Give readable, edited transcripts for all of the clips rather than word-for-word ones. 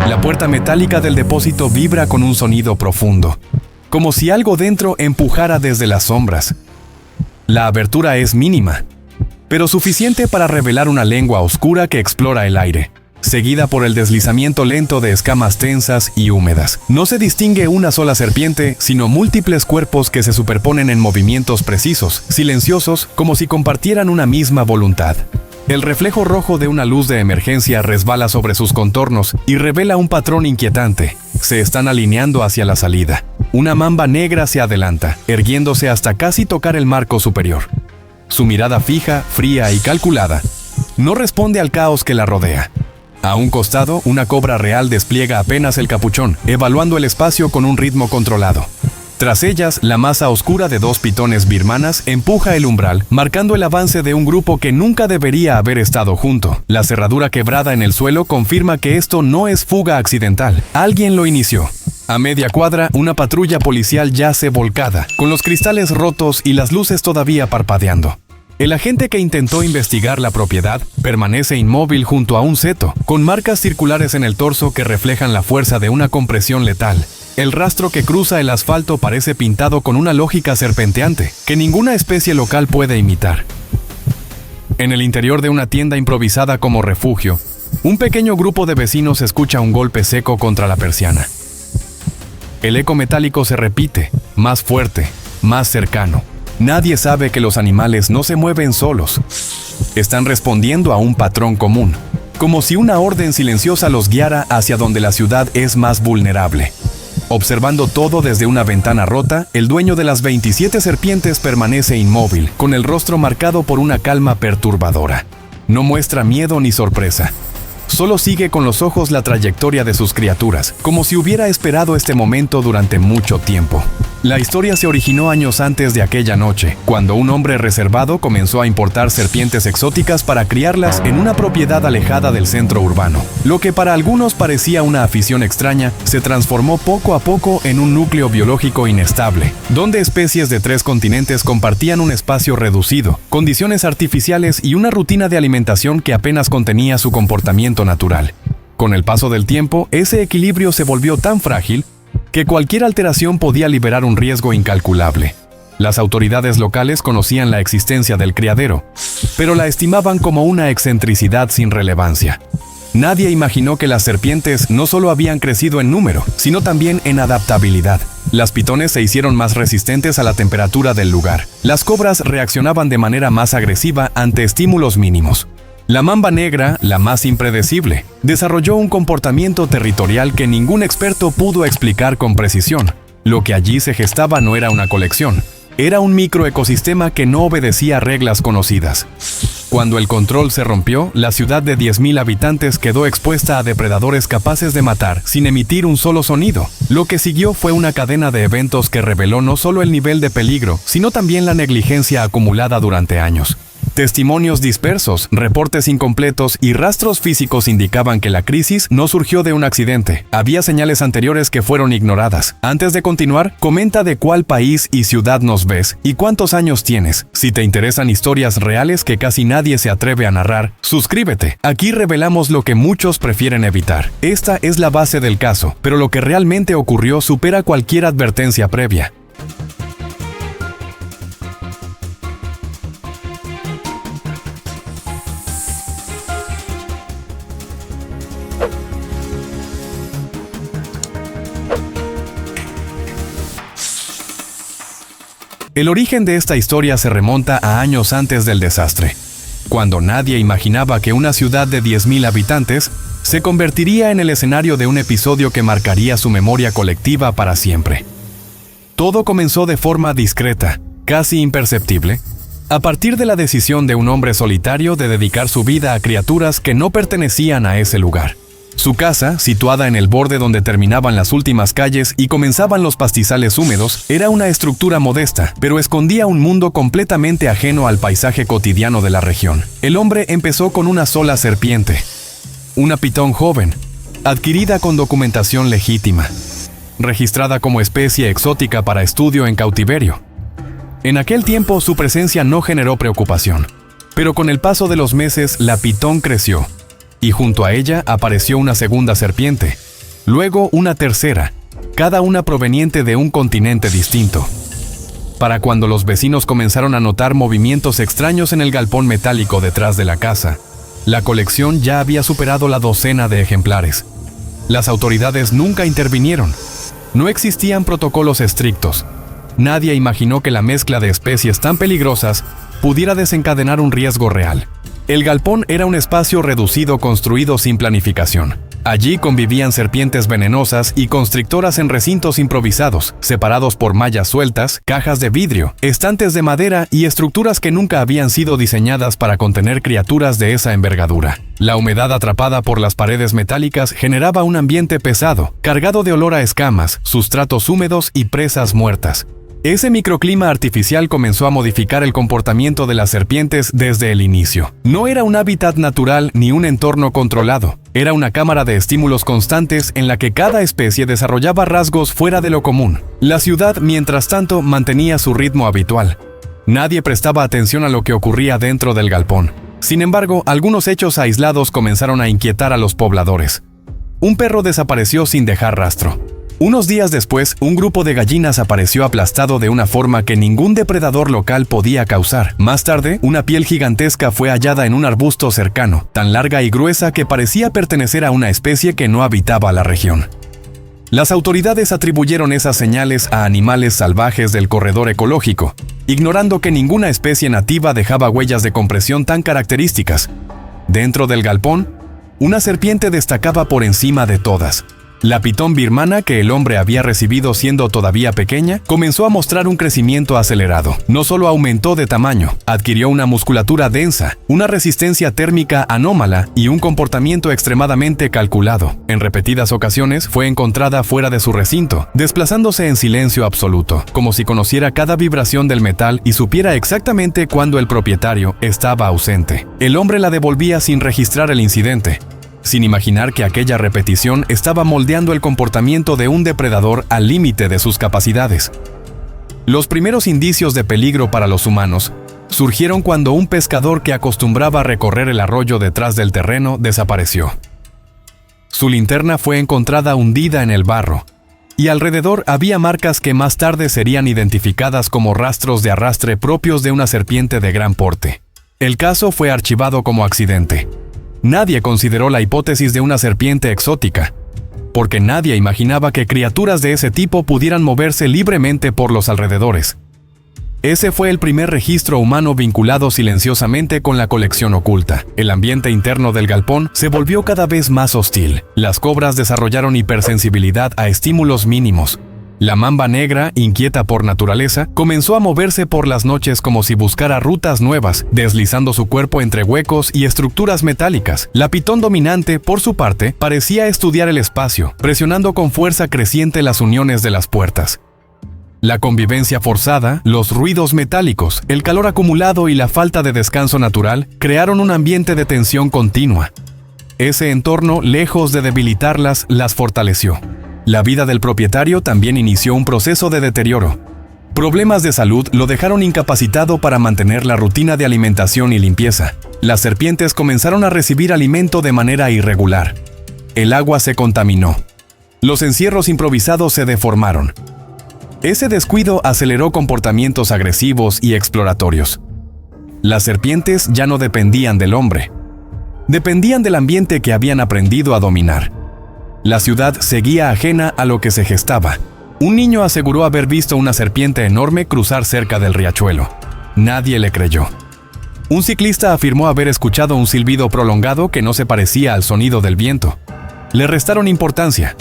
La puerta metálica del depósito vibra con un sonido profundo, como si algo dentro empujara desde las sombras. La abertura es mínima, pero suficiente para revelar una lengua oscura que explora el aire, seguida por el deslizamiento lento de escamas tensas y húmedas. No se distingue una sola serpiente, sino múltiples cuerpos que se superponen en movimientos precisos, silenciosos, como si compartieran una misma voluntad. El reflejo rojo de una luz de emergencia resbala sobre sus contornos y revela un patrón inquietante. Se están alineando hacia la salida. Una mamba negra se adelanta, erguiéndose hasta casi tocar el marco superior. Su mirada fija, fría y calculada no responde al caos que la rodea. A un costado, una cobra real despliega apenas el capuchón, evaluando el espacio con un ritmo controlado. Tras ellas, la masa oscura de 2 pitones birmanas empuja el umbral, marcando el avance de un grupo que nunca debería haber estado junto. La cerradura quebrada en el suelo confirma que esto no es fuga accidental. Alguien lo inició. A media cuadra, una patrulla policial yace volcada, con los cristales rotos y las luces todavía parpadeando. El agente que intentó investigar la propiedad permanece inmóvil junto a un seto, con marcas circulares en el torso que reflejan la fuerza de una compresión letal. El rastro que cruza el asfalto parece pintado con una lógica serpenteante, que ninguna especie local puede imitar. En el interior de una tienda improvisada como refugio, un pequeño grupo de vecinos escucha un golpe seco contra la persiana. El eco metálico se repite, más fuerte, más cercano. Nadie sabe que los animales no se mueven solos. Están respondiendo a un patrón común, como si una orden silenciosa los guiara hacia donde la ciudad es más vulnerable. Observando todo desde una ventana rota, el dueño de las 27 serpientes permanece inmóvil, con el rostro marcado por una calma perturbadora. No muestra miedo ni sorpresa. Solo sigue con los ojos la trayectoria de sus criaturas, como si hubiera esperado este momento durante mucho tiempo. La historia se originó años antes de aquella noche, cuando un hombre reservado comenzó a importar serpientes exóticas para criarlas en una propiedad alejada del centro urbano. Lo que para algunos parecía una afición extraña, se transformó poco a poco en un núcleo biológico inestable, donde especies de 3 continentes compartían un espacio reducido, condiciones artificiales y una rutina de alimentación que apenas contenía su comportamiento natural. Con el paso del tiempo, ese equilibrio se volvió tan frágil que cualquier alteración podía liberar un riesgo incalculable. Las autoridades locales conocían la existencia del criadero, pero la estimaban como una excentricidad sin relevancia. Nadie imaginó que las serpientes no solo habían crecido en número, sino también en adaptabilidad. Las pitones se hicieron más resistentes a la temperatura del lugar. Las cobras reaccionaban de manera más agresiva ante estímulos mínimos. La mamba negra, la más impredecible, desarrolló un comportamiento territorial que ningún experto pudo explicar con precisión. Lo que allí se gestaba no era una colección, era un microecosistema que no obedecía reglas conocidas. Cuando el control se rompió, la ciudad de 10.000 habitantes quedó expuesta a depredadores capaces de matar sin emitir un solo sonido. Lo que siguió fue una cadena de eventos que reveló no solo el nivel de peligro, sino también la negligencia acumulada durante años. Testimonios dispersos, reportes incompletos y rastros físicos indicaban que la crisis no surgió de un accidente. Había señales anteriores que fueron ignoradas. Antes de continuar, comenta de cuál país y ciudad nos ves y cuántos años tienes. Si te interesan historias reales que casi nadie se atreve a narrar, suscríbete. Aquí revelamos lo que muchos prefieren evitar. Esta es la base del caso, pero lo que realmente ocurrió supera cualquier advertencia previa. El origen de esta historia se remonta a años antes del desastre, cuando nadie imaginaba que una ciudad de 10.000 habitantes se convertiría en el escenario de un episodio que marcaría su memoria colectiva para siempre. Todo comenzó de forma discreta, casi imperceptible, a partir de la decisión de un hombre solitario de dedicar su vida a criaturas que no pertenecían a ese lugar. Su casa, situada en el borde donde terminaban las últimas calles y comenzaban los pastizales húmedos, era una estructura modesta, pero escondía un mundo completamente ajeno al paisaje cotidiano de la región. El hombre empezó con una sola serpiente, una pitón joven, adquirida con documentación legítima, registrada como especie exótica para estudio en cautiverio. En aquel tiempo su presencia no generó preocupación, pero con el paso de los meses la pitón creció, y junto a ella apareció una segunda serpiente, luego una tercera, cada una proveniente de un continente distinto. Para cuando los vecinos comenzaron a notar movimientos extraños en el galpón metálico detrás de la casa, la colección ya había superado la docena de ejemplares. Las autoridades nunca intervinieron. No existían protocolos estrictos. Nadie imaginó que la mezcla de especies tan peligrosas pudiera desencadenar un riesgo real. El galpón era un espacio reducido construido sin planificación. Allí convivían serpientes venenosas y constrictoras en recintos improvisados, separados por mallas sueltas, cajas de vidrio, estantes de madera y estructuras que nunca habían sido diseñadas para contener criaturas de esa envergadura. La humedad atrapada por las paredes metálicas generaba un ambiente pesado, cargado de olor a escamas, sustratos húmedos y presas muertas. Ese microclima artificial comenzó a modificar el comportamiento de las serpientes desde el inicio. No era un hábitat natural ni un entorno controlado. Era una cámara de estímulos constantes en la que cada especie desarrollaba rasgos fuera de lo común. La ciudad, mientras tanto, mantenía su ritmo habitual. Nadie prestaba atención a lo que ocurría dentro del galpón. Sin embargo, algunos hechos aislados comenzaron a inquietar a los pobladores. Un perro desapareció sin dejar rastro. Unos días después, un grupo de gallinas apareció aplastado de una forma que ningún depredador local podía causar. Más tarde, una piel gigantesca fue hallada en un arbusto cercano, tan larga y gruesa que parecía pertenecer a una especie que no habitaba la región. Las autoridades atribuyeron esas señales a animales salvajes del corredor ecológico, ignorando que ninguna especie nativa dejaba huellas de compresión tan características. Dentro del galpón, una serpiente destacaba por encima de todas. La pitón birmana que el hombre había recibido siendo todavía pequeña comenzó a mostrar un crecimiento acelerado. No solo aumentó de tamaño, adquirió una musculatura densa, una resistencia térmica anómala y un comportamiento extremadamente calculado. En repetidas ocasiones fue encontrada fuera de su recinto, desplazándose en silencio absoluto, como si conociera cada vibración del metal y supiera exactamente cuándo el propietario estaba ausente. El hombre la devolvía sin registrar el incidente, sin imaginar que aquella repetición estaba moldeando el comportamiento de un depredador al límite de sus capacidades. Los primeros indicios de peligro para los humanos surgieron cuando un pescador que acostumbraba a recorrer el arroyo detrás del terreno desapareció. Su linterna fue encontrada hundida en el barro, y alrededor había marcas que más tarde serían identificadas como rastros de arrastre propios de una serpiente de gran porte. El caso fue archivado como accidente. Nadie consideró la hipótesis de una serpiente exótica, porque nadie imaginaba que criaturas de ese tipo pudieran moverse libremente por los alrededores. Ese fue el primer registro humano vinculado silenciosamente con la colección oculta. El ambiente interno del galpón se volvió cada vez más hostil. Las cobras desarrollaron hipersensibilidad a estímulos mínimos. La mamba negra, inquieta por naturaleza, comenzó a moverse por las noches como si buscara rutas nuevas, deslizando su cuerpo entre huecos y estructuras metálicas. La pitón dominante, por su parte, parecía estudiar el espacio, presionando con fuerza creciente las uniones de las puertas. La convivencia forzada, los ruidos metálicos, el calor acumulado y la falta de descanso natural crearon un ambiente de tensión continua. Ese entorno, lejos de debilitarlas, las fortaleció. La vida del propietario también inició un proceso de deterioro. Problemas de salud lo dejaron incapacitado para mantener la rutina de alimentación y limpieza. Las serpientes comenzaron a recibir alimento de manera irregular. El agua se contaminó. Los encierros improvisados se deformaron. Ese descuido aceleró comportamientos agresivos y exploratorios. Las serpientes ya no dependían del hombre. Dependían del ambiente que habían aprendido a dominar. La ciudad seguía ajena a lo que se gestaba. Un niño aseguró haber visto una serpiente enorme cruzar cerca del riachuelo. Nadie le creyó. Un ciclista afirmó haber escuchado un silbido prolongado que no se parecía al sonido del viento. Le restaron importancia.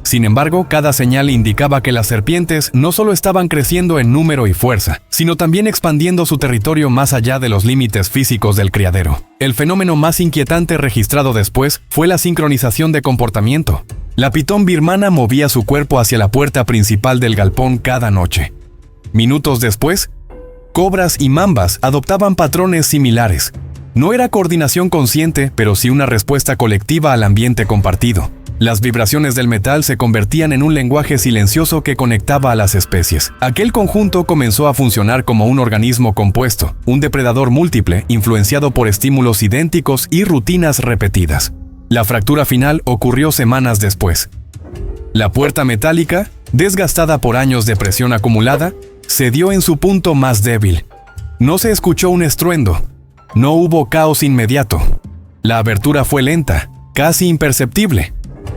Sin embargo, cada señal indicaba que las serpientes no solo estaban creciendo en número y fuerza, sino también expandiendo su territorio más allá de los límites físicos del criadero. El fenómeno más inquietante registrado después fue la sincronización de comportamiento. La pitón birmana movía su cuerpo hacia la puerta principal del galpón cada noche. Minutos después, cobras y mambas adoptaban patrones similares. No era coordinación consciente, pero sí una respuesta colectiva al ambiente compartido. Las vibraciones del metal se convertían en un lenguaje silencioso que conectaba a las especies. Aquel conjunto comenzó a funcionar como un organismo compuesto, un depredador múltiple, influenciado por estímulos idénticos y rutinas repetidas. La fractura final ocurrió semanas después. La puerta metálica, desgastada por años de presión acumulada, cedió en su punto más débil. No se escuchó un estruendo. No hubo caos inmediato. La abertura fue lenta, casi imperceptible.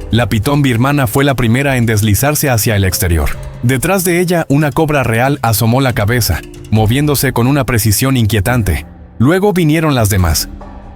La pitón birmana fue la primera en deslizarse hacia el exterior. Detrás de ella, una cobra real asomó la cabeza, moviéndose con una precisión inquietante. Luego vinieron las demás.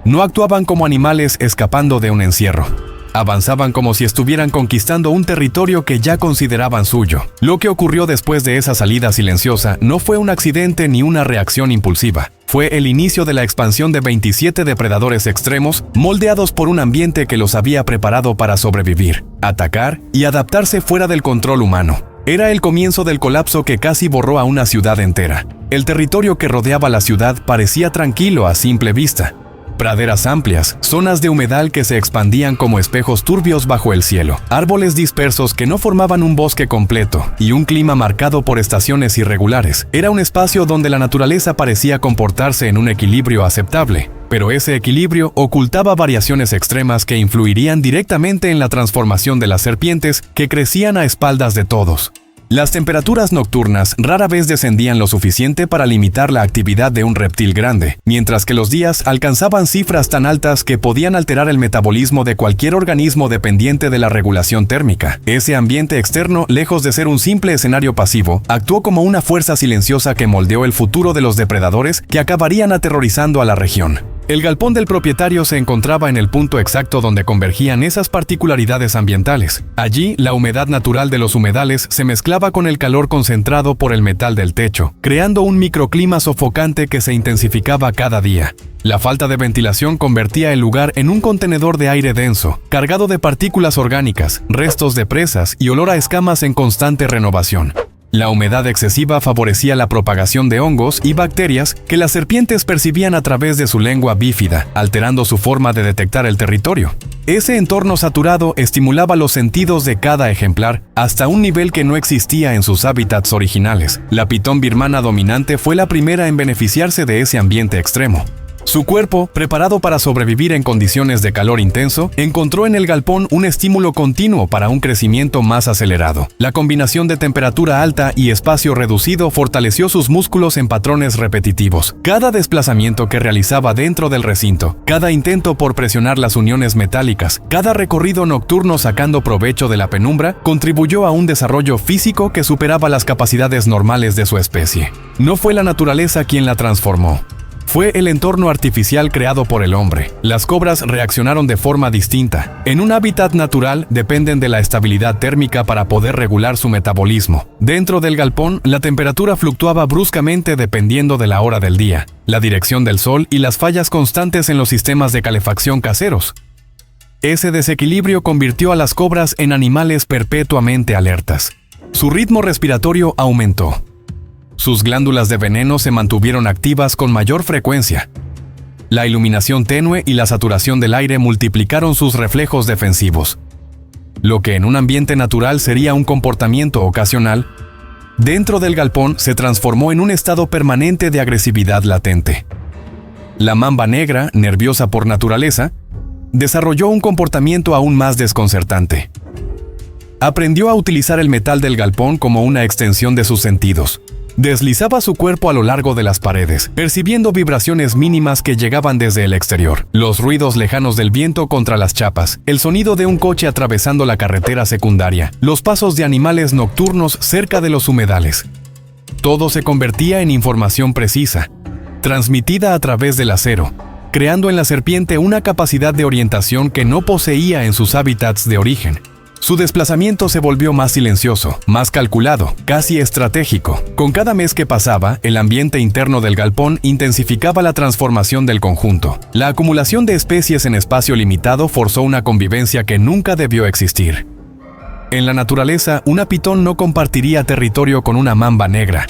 No actuaban como animales escapando de un encierro. Avanzaban como si estuvieran conquistando un territorio que ya consideraban suyo. Lo que ocurrió después de esa salida silenciosa no fue un accidente ni una reacción impulsiva. Fue el inicio de la expansión de 27 depredadores extremos, moldeados por un ambiente que los había preparado para sobrevivir, atacar y adaptarse fuera del control humano. Era el comienzo del colapso que casi borró a una ciudad entera. El territorio que rodeaba la ciudad parecía tranquilo a simple vista. Praderas amplias, zonas de humedal que se expandían como espejos turbios bajo el cielo, árboles dispersos que no formaban un bosque completo y un clima marcado por estaciones irregulares. Era un espacio donde la naturaleza parecía comportarse en un equilibrio aceptable, pero ese equilibrio ocultaba variaciones extremas que influirían directamente en la transformación de las serpientes que crecían a espaldas de todos. Las temperaturas nocturnas rara vez descendían lo suficiente para limitar la actividad de un reptil grande, mientras que los días alcanzaban cifras tan altas que podían alterar el metabolismo de cualquier organismo dependiente de la regulación térmica. Ese ambiente externo, lejos de ser un simple escenario pasivo, actuó como una fuerza silenciosa que moldeó el futuro de los depredadores que acabarían aterrorizando a la región. El galpón del propietario se encontraba en el punto exacto donde convergían esas particularidades ambientales. Allí, la humedad natural de los humedales se mezclaba con el calor concentrado por el metal del techo, creando un microclima sofocante que se intensificaba cada día. La falta de ventilación convertía el lugar en un contenedor de aire denso, cargado de partículas orgánicas, restos de presas y olor a escamas en constante renovación. La humedad excesiva favorecía la propagación de hongos y bacterias que las serpientes percibían a través de su lengua bífida, alterando su forma de detectar el territorio. Ese entorno saturado estimulaba los sentidos de cada ejemplar hasta un nivel que no existía en sus hábitats originales. La pitón birmana dominante fue la primera en beneficiarse de ese ambiente extremo. Su cuerpo, preparado para sobrevivir en condiciones de calor intenso, encontró en el galpón un estímulo continuo para un crecimiento más acelerado. La combinación de temperatura alta y espacio reducido fortaleció sus músculos en patrones repetitivos. Cada desplazamiento que realizaba dentro del recinto, cada intento por presionar las uniones metálicas, cada recorrido nocturno sacando provecho de la penumbra, contribuyó a un desarrollo físico que superaba las capacidades normales de su especie. No fue la naturaleza quien la transformó. Fue el entorno artificial creado por el hombre. Las cobras reaccionaron de forma distinta. En un hábitat natural dependen de la estabilidad térmica para poder regular su metabolismo. Dentro del galpón, la temperatura fluctuaba bruscamente dependiendo de la hora del día, la dirección del sol y las fallas constantes en los sistemas de calefacción caseros. Ese desequilibrio convirtió a las cobras en animales perpetuamente alertas. Su ritmo respiratorio aumentó. Sus glándulas de veneno se mantuvieron activas con mayor frecuencia. La iluminación tenue y la saturación del aire multiplicaron sus reflejos defensivos. Lo que en un ambiente natural sería un comportamiento ocasional, dentro del galpón se transformó en un estado permanente de agresividad latente. La mamba negra, nerviosa por naturaleza, desarrolló un comportamiento aún más desconcertante. Aprendió a utilizar el metal del galpón como una extensión de sus sentidos. Deslizaba su cuerpo a lo largo de las paredes, percibiendo vibraciones mínimas que llegaban desde el exterior, los ruidos lejanos del viento contra las chapas, el sonido de un coche atravesando la carretera secundaria, los pasos de animales nocturnos cerca de los humedales. Todo se convertía en información precisa, transmitida a través del acero, creando en la serpiente una capacidad de orientación que no poseía en sus hábitats de origen. Su desplazamiento se volvió más silencioso, más calculado, casi estratégico. Con cada mes que pasaba, el ambiente interno del galpón intensificaba la transformación del conjunto. La acumulación de especies en espacio limitado forzó una convivencia que nunca debió existir. En la naturaleza, una pitón no compartiría territorio con una mamba negra.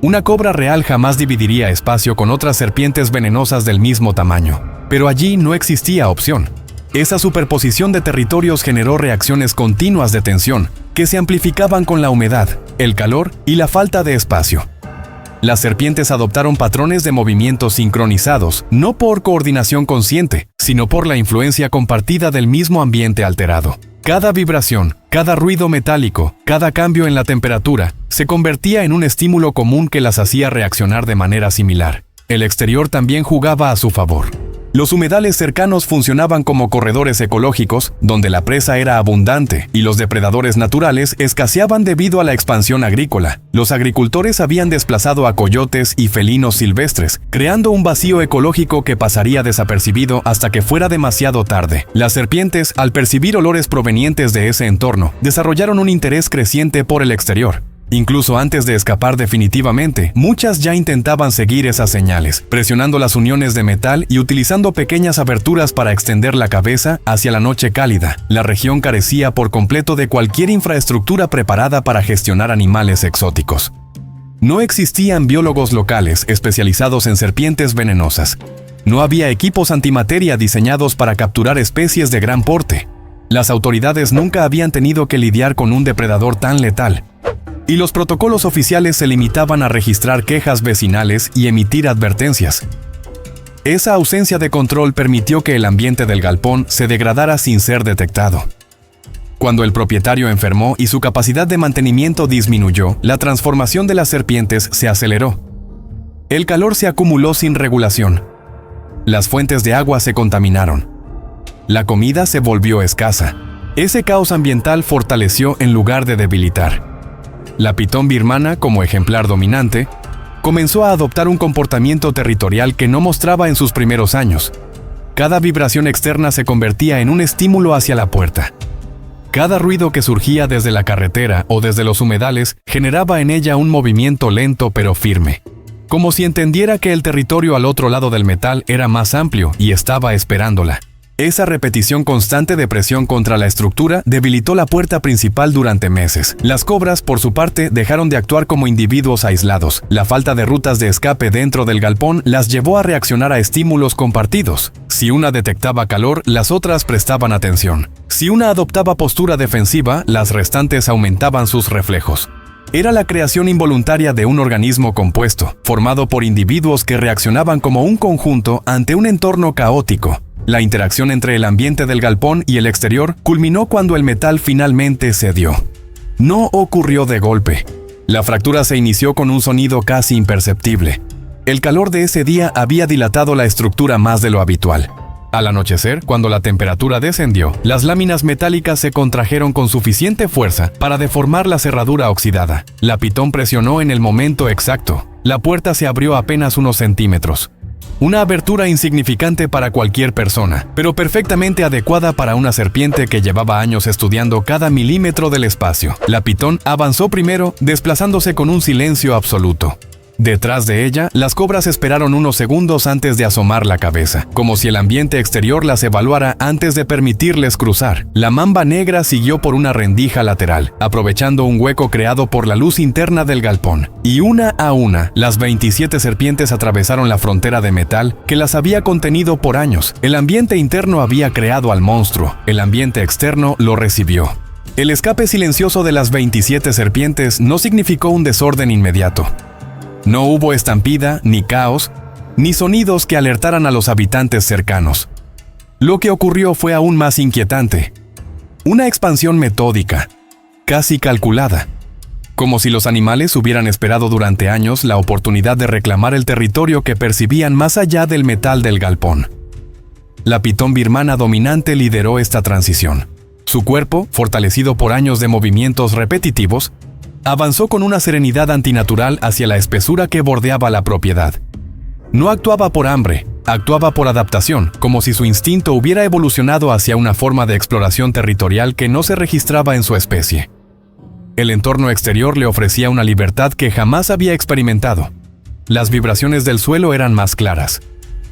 Una cobra real jamás dividiría espacio con otras serpientes venenosas del mismo tamaño. Pero allí no existía opción. Esa superposición de territorios generó reacciones continuas de tensión, que se amplificaban con la humedad, el calor y la falta de espacio. Las serpientes adoptaron patrones de movimiento sincronizados, no por coordinación consciente, sino por la influencia compartida del mismo ambiente alterado. Cada vibración, cada ruido metálico, cada cambio en la temperatura, se convertía en un estímulo común que las hacía reaccionar de manera similar. El exterior también jugaba a su favor. Los humedales cercanos funcionaban como corredores ecológicos, donde la presa era abundante y los depredadores naturales escaseaban debido a la expansión agrícola. Los agricultores habían desplazado a coyotes y felinos silvestres, creando un vacío ecológico que pasaría desapercibido hasta que fuera demasiado tarde. Las serpientes, al percibir olores provenientes de ese entorno, desarrollaron un interés creciente por el exterior. Incluso antes de escapar definitivamente, muchas ya intentaban seguir esas señales, presionando las uniones de metal y utilizando pequeñas aberturas para extender la cabeza hacia la noche cálida. La región carecía por completo de cualquier infraestructura preparada para gestionar animales exóticos. No existían biólogos locales especializados en serpientes venenosas. No había equipos antimateria diseñados para capturar especies de gran porte. Las autoridades nunca habían tenido que lidiar con un depredador tan letal. Y los protocolos oficiales se limitaban a registrar quejas vecinales y emitir advertencias. Esa ausencia de control permitió que el ambiente del galpón se degradara sin ser detectado. Cuando el propietario enfermó y su capacidad de mantenimiento disminuyó, la transformación de las serpientes se aceleró. El calor se acumuló sin regulación. Las fuentes de agua se contaminaron. La comida se volvió escasa. Ese caos ambiental fortaleció en lugar de debilitar. La pitón birmana, como ejemplar dominante, comenzó a adoptar un comportamiento territorial que no mostraba en sus primeros años. Cada vibración externa se convertía en un estímulo hacia la puerta. Cada ruido que surgía desde la carretera o desde los humedales generaba en ella un movimiento lento pero firme, como si entendiera que el territorio al otro lado del metal era más amplio y estaba esperándola. Esa repetición constante de presión contra la estructura debilitó la puerta principal durante meses. Las cobras, por su parte, dejaron de actuar como individuos aislados. La falta de rutas de escape dentro del galpón las llevó a reaccionar a estímulos compartidos. Si una detectaba calor, las otras prestaban atención. Si una adoptaba postura defensiva, las restantes aumentaban sus reflejos. Era la creación involuntaria de un organismo compuesto, formado por individuos que reaccionaban como un conjunto ante un entorno caótico. La interacción entre el ambiente del galpón y el exterior culminó cuando el metal finalmente cedió. No ocurrió de golpe. La fractura se inició con un sonido casi imperceptible. El calor de ese día había dilatado la estructura más de lo habitual. Al anochecer, cuando la temperatura descendió, las láminas metálicas se contrajeron con suficiente fuerza para deformar la cerradura oxidada. La pitón presionó en el momento exacto. La puerta se abrió apenas unos centímetros. Una abertura insignificante para cualquier persona, pero perfectamente adecuada para una serpiente que llevaba años estudiando cada milímetro del espacio. La pitón avanzó primero, desplazándose con un silencio absoluto. Detrás de ella, las cobras esperaron unos segundos antes de asomar la cabeza, como si el ambiente exterior las evaluara antes de permitirles cruzar. La mamba negra siguió por una rendija lateral, aprovechando un hueco creado por la luz interna del galpón. Y una a una, las 27 serpientes atravesaron la frontera de metal que las había contenido por años. El ambiente interno había creado al monstruo, el ambiente externo lo recibió. El escape silencioso de las 27 serpientes no significó un desorden inmediato. No hubo estampida, ni caos, ni sonidos que alertaran a los habitantes cercanos. Lo que ocurrió fue aún más inquietante. Una expansión metódica, casi calculada, como si los animales hubieran esperado durante años la oportunidad de reclamar el territorio que percibían más allá del metal del galpón. La pitón birmana dominante lideró esta transición. Su cuerpo, fortalecido por años de movimientos repetitivos, avanzó con una serenidad antinatural hacia la espesura que bordeaba la propiedad. No actuaba por hambre, actuaba por adaptación, como si su instinto hubiera evolucionado hacia una forma de exploración territorial que no se registraba en su especie. El entorno exterior le ofrecía una libertad que jamás había experimentado. Las vibraciones del suelo eran más claras,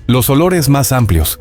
los olores más amplios,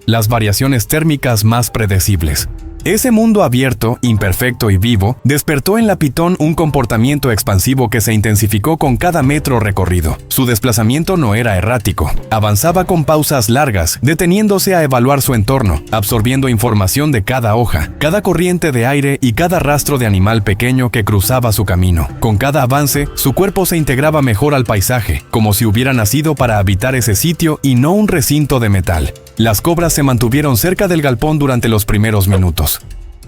las variaciones térmicas más predecibles. Ese mundo abierto, imperfecto y vivo, despertó en la pitón un comportamiento expansivo que se intensificó con cada metro recorrido. Su desplazamiento no era errático. Avanzaba con pausas largas, deteniéndose a evaluar su entorno, absorbiendo información de cada hoja, cada corriente de aire y cada rastro de animal pequeño que cruzaba su camino. Con cada avance, su cuerpo se integraba mejor al paisaje, como si hubiera nacido para habitar ese sitio y no un recinto de metal. Las cobras se mantuvieron cerca del galpón durante los primeros minutos.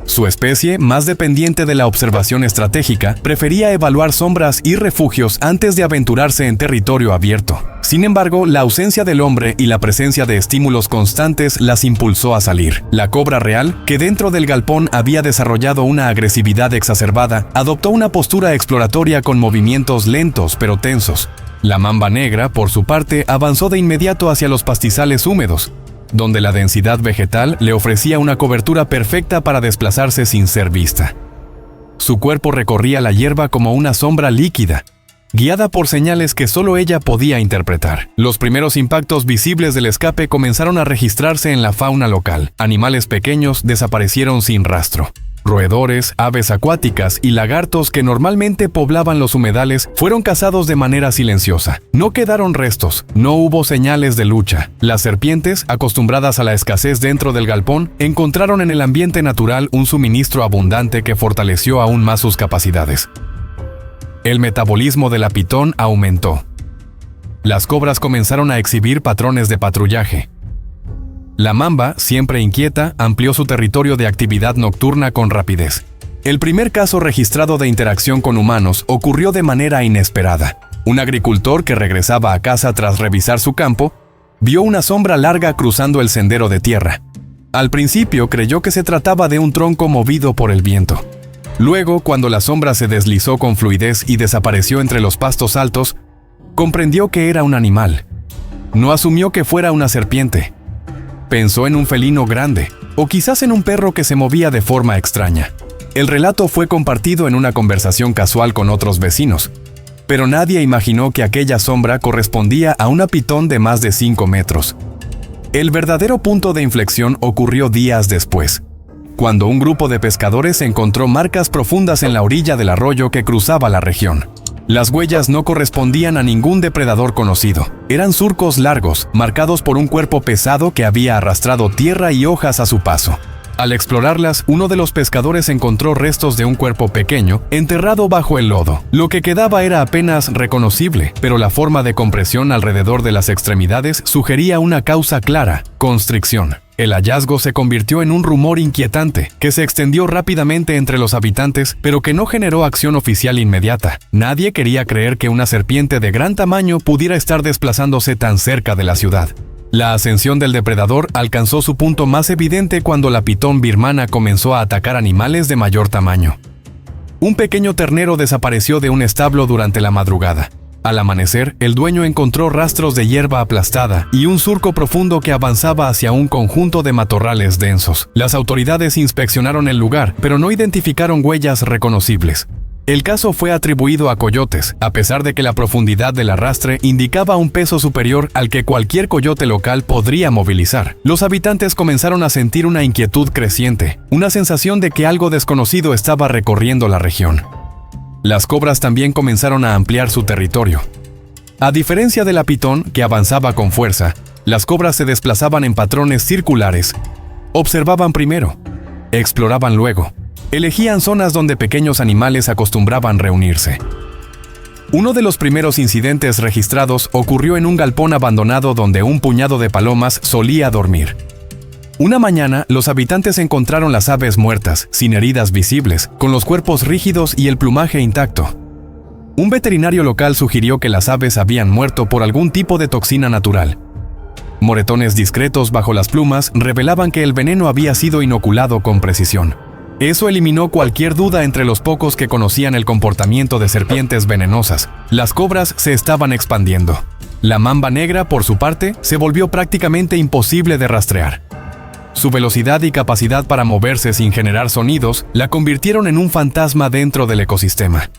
Su especie, más dependiente de la observación estratégica, prefería evaluar sombras y refugios antes de aventurarse en territorio abierto. Sin embargo, la ausencia del hombre y la presencia de estímulos constantes las impulsó a salir. La cobra real, que dentro del galpón había desarrollado una agresividad exacerbada, adoptó una postura exploratoria con movimientos lentos pero tensos. La mamba negra, por su parte, avanzó de inmediato hacia los pastizales húmedos, donde la densidad vegetal le ofrecía una cobertura perfecta para desplazarse sin ser vista. Su cuerpo recorría la hierba como una sombra líquida, guiada por señales que solo ella podía interpretar. Los primeros impactos visibles del escape comenzaron a registrarse en la fauna local. Animales pequeños desaparecieron sin rastro. Roedores, aves acuáticas y lagartos que normalmente poblaban los humedales fueron cazados de manera silenciosa. No quedaron restos, no hubo señales de lucha. Las serpientes, acostumbradas a la escasez dentro del galpón, encontraron en el ambiente natural un suministro abundante que fortaleció aún más sus capacidades. El metabolismo de la pitón aumentó. Las cobras comenzaron a exhibir patrones de patrullaje. La mamba, siempre inquieta, amplió su territorio de actividad nocturna con rapidez. El primer caso registrado de interacción con humanos ocurrió de manera inesperada. Un agricultor que regresaba a casa tras revisar su campo, vio una sombra larga cruzando el sendero de tierra. Al principio creyó que se trataba de un tronco movido por el viento. Luego, cuando la sombra se deslizó con fluidez y desapareció entre los pastos altos, comprendió que era un animal. No asumió que fuera una serpiente. Pensó en un felino grande, o quizás en un perro que se movía de forma extraña. El relato fue compartido en una conversación casual con otros vecinos, pero nadie imaginó que aquella sombra correspondía a una pitón de más de 5 metros. El verdadero punto de inflexión ocurrió días después, cuando un grupo de pescadores encontró marcas profundas en la orilla del arroyo que cruzaba la región. Las huellas no correspondían a ningún depredador conocido. Eran surcos largos, marcados por un cuerpo pesado que había arrastrado tierra y hojas a su paso. Al explorarlas, uno de los pescadores encontró restos de un cuerpo pequeño, enterrado bajo el lodo. Lo que quedaba era apenas reconocible, pero la forma de compresión alrededor de las extremidades sugería una causa clara: constricción. El hallazgo se convirtió en un rumor inquietante, que se extendió rápidamente entre los habitantes, pero que no generó acción oficial inmediata. Nadie quería creer que una serpiente de gran tamaño pudiera estar desplazándose tan cerca de la ciudad. La ascensión del depredador alcanzó su punto más evidente cuando la pitón birmana comenzó a atacar animales de mayor tamaño. Un pequeño ternero desapareció de un establo durante la madrugada. Al amanecer, el dueño encontró rastros de hierba aplastada y un surco profundo que avanzaba hacia un conjunto de matorrales densos. Las autoridades inspeccionaron el lugar, pero no identificaron huellas reconocibles. El caso fue atribuido a coyotes, a pesar de que la profundidad del arrastre indicaba un peso superior al que cualquier coyote local podría movilizar. Los habitantes comenzaron a sentir una inquietud creciente, una sensación de que algo desconocido estaba recorriendo la región. Las cobras también comenzaron a ampliar su territorio. A diferencia de la pitón, que avanzaba con fuerza, las cobras se desplazaban en patrones circulares. Observaban primero, exploraban luego. Elegían zonas donde pequeños animales acostumbraban reunirse. Uno de los primeros incidentes registrados ocurrió en un galpón abandonado donde un puñado de palomas solía dormir. Una mañana, los habitantes encontraron las aves muertas, sin heridas visibles, con los cuerpos rígidos y el plumaje intacto. Un veterinario local sugirió que las aves habían muerto por algún tipo de toxina natural. Moretones discretos bajo las plumas revelaban que el veneno había sido inoculado con precisión. Eso eliminó cualquier duda entre los pocos que conocían el comportamiento de serpientes venenosas. Las cobras se estaban expandiendo. La mamba negra, por su parte, se volvió prácticamente imposible de rastrear. Su velocidad y capacidad para moverse sin generar sonidos la convirtieron en un fantasma dentro del ecosistema.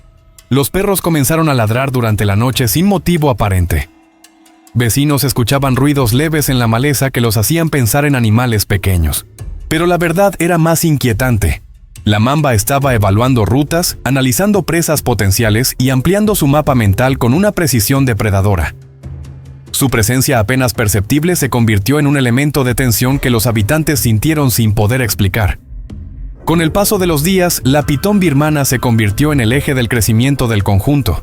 Los perros comenzaron a ladrar durante la noche sin motivo aparente. Vecinos escuchaban ruidos leves en la maleza que los hacían pensar en animales pequeños. Pero la verdad era más inquietante. La mamba estaba evaluando rutas, analizando presas potenciales y ampliando su mapa mental con una precisión depredadora. Su presencia apenas perceptible se convirtió en un elemento de tensión que los habitantes sintieron sin poder explicar. Con el paso de los días, la pitón birmana se convirtió en el eje del crecimiento del conjunto.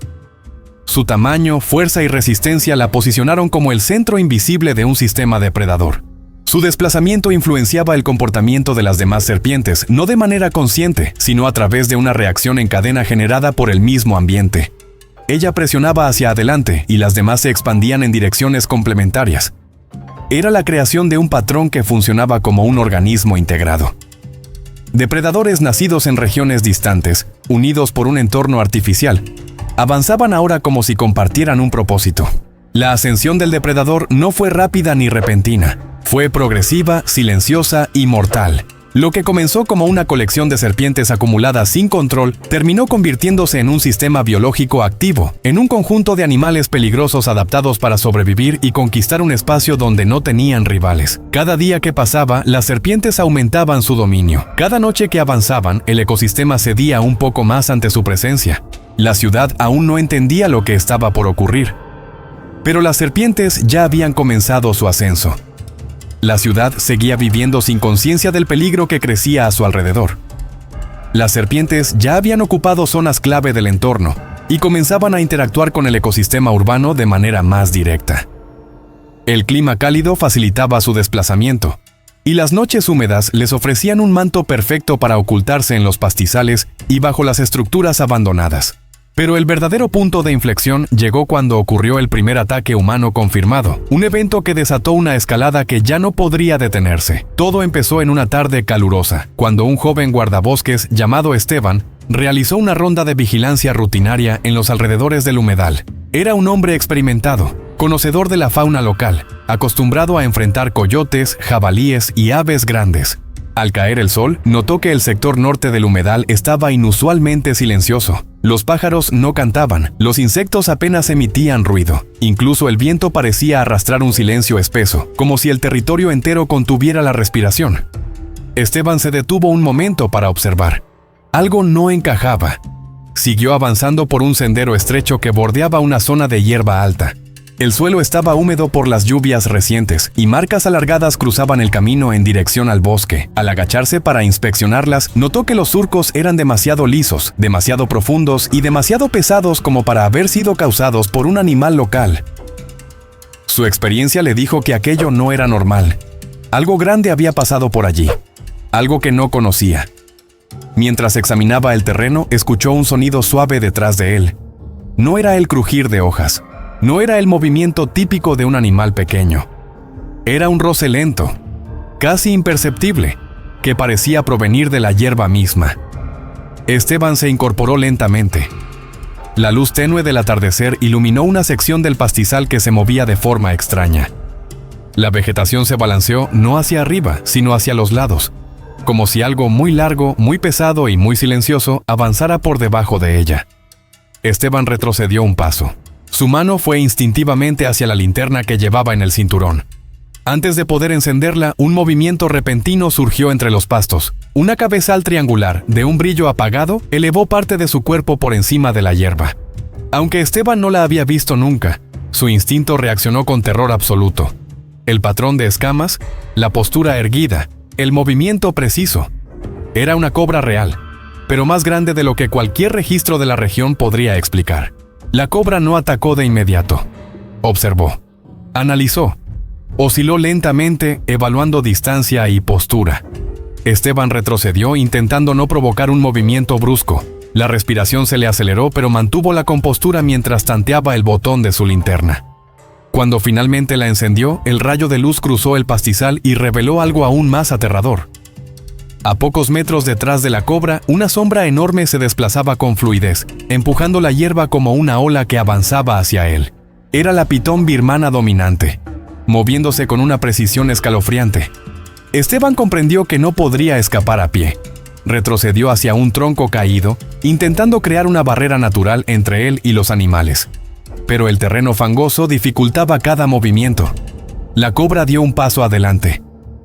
Su tamaño, fuerza y resistencia la posicionaron como el centro invisible de un sistema depredador. Su desplazamiento influenciaba el comportamiento de las demás serpientes, no de manera consciente, sino a través de una reacción en cadena generada por el mismo ambiente. Ella presionaba hacia adelante y las demás se expandían en direcciones complementarias. Era la creación de un patrón que funcionaba como un organismo integrado. Depredadores nacidos en regiones distantes, unidos por un entorno artificial, avanzaban ahora como si compartieran un propósito. La ascensión del depredador no fue rápida ni repentina. Fue progresiva, silenciosa y mortal. Lo que comenzó como una colección de serpientes acumuladas sin control, terminó convirtiéndose en un sistema biológico activo, en un conjunto de animales peligrosos adaptados para sobrevivir y conquistar un espacio donde no tenían rivales. Cada día que pasaba, las serpientes aumentaban su dominio. Cada noche que avanzaban, el ecosistema cedía un poco más ante su presencia. La ciudad aún no entendía lo que estaba por ocurrir. Pero las serpientes ya habían comenzado su ascenso. La ciudad seguía viviendo sin conciencia del peligro que crecía a su alrededor. Las serpientes ya habían ocupado zonas clave del entorno y comenzaban a interactuar con el ecosistema urbano de manera más directa. El clima cálido facilitaba su desplazamiento, y las noches húmedas les ofrecían un manto perfecto para ocultarse en los pastizales y bajo las estructuras abandonadas. Pero el verdadero punto de inflexión llegó cuando ocurrió el primer ataque humano confirmado, un evento que desató una escalada que ya no podría detenerse. Todo empezó en una tarde calurosa, cuando un joven guardabosques llamado Esteban realizó una ronda de vigilancia rutinaria en los alrededores del humedal. Era un hombre experimentado, conocedor de la fauna local, acostumbrado a enfrentar coyotes, jabalíes y aves grandes. Al caer el sol, notó que el sector norte del humedal estaba inusualmente silencioso. Los pájaros no cantaban, los insectos apenas emitían ruido. Incluso el viento parecía arrastrar un silencio espeso, como si el territorio entero contuviera la respiración. Esteban se detuvo un momento para observar. Algo no encajaba. Siguió avanzando por un sendero estrecho que bordeaba una zona de hierba alta. El suelo estaba húmedo por las lluvias recientes y marcas alargadas cruzaban el camino en dirección al bosque. Al agacharse para inspeccionarlas, notó que los surcos eran demasiado lisos, demasiado profundos y demasiado pesados como para haber sido causados por un animal local. Su experiencia le dijo que aquello no era normal. Algo grande había pasado por allí, algo que no conocía. Mientras examinaba el terreno, escuchó un sonido suave detrás de él. No era el crujir de hojas. No era el movimiento típico de un animal pequeño. Era un roce lento, casi imperceptible, que parecía provenir de la hierba misma. Esteban se incorporó lentamente. La luz tenue del atardecer iluminó una sección del pastizal que se movía de forma extraña. La vegetación se balanceó no hacia arriba, sino hacia los lados, como si algo muy largo, muy pesado y muy silencioso avanzara por debajo de ella. Esteban retrocedió un paso. Su mano fue instintivamente hacia la linterna que llevaba en el cinturón. Antes de poder encenderla, un movimiento repentino surgió entre los pastos. Una cabezal triangular, de un brillo apagado, elevó parte de su cuerpo por encima de la hierba. Aunque Esteban no la había visto nunca, su instinto reaccionó con terror absoluto. El patrón de escamas, la postura erguida, el movimiento preciso. Era una cobra real, pero más grande de lo que cualquier registro de la región podría explicar. La cobra no atacó de inmediato. Observó. Analizó. Osciló lentamente, evaluando distancia y postura. Esteban retrocedió intentando no provocar un movimiento brusco. La respiración se le aceleró, pero mantuvo la compostura mientras tanteaba el botón de su linterna. Cuando finalmente la encendió, el rayo de luz cruzó el pastizal y reveló algo aún más aterrador. A pocos metros detrás de la cobra, una sombra enorme se desplazaba con fluidez, empujando la hierba como una ola que avanzaba hacia él. Era la pitón birmana dominante, moviéndose con una precisión escalofriante. Esteban comprendió que no podría escapar a pie. Retrocedió hacia un tronco caído, intentando crear una barrera natural entre él y los animales. Pero el terreno fangoso dificultaba cada movimiento. La cobra dio un paso adelante.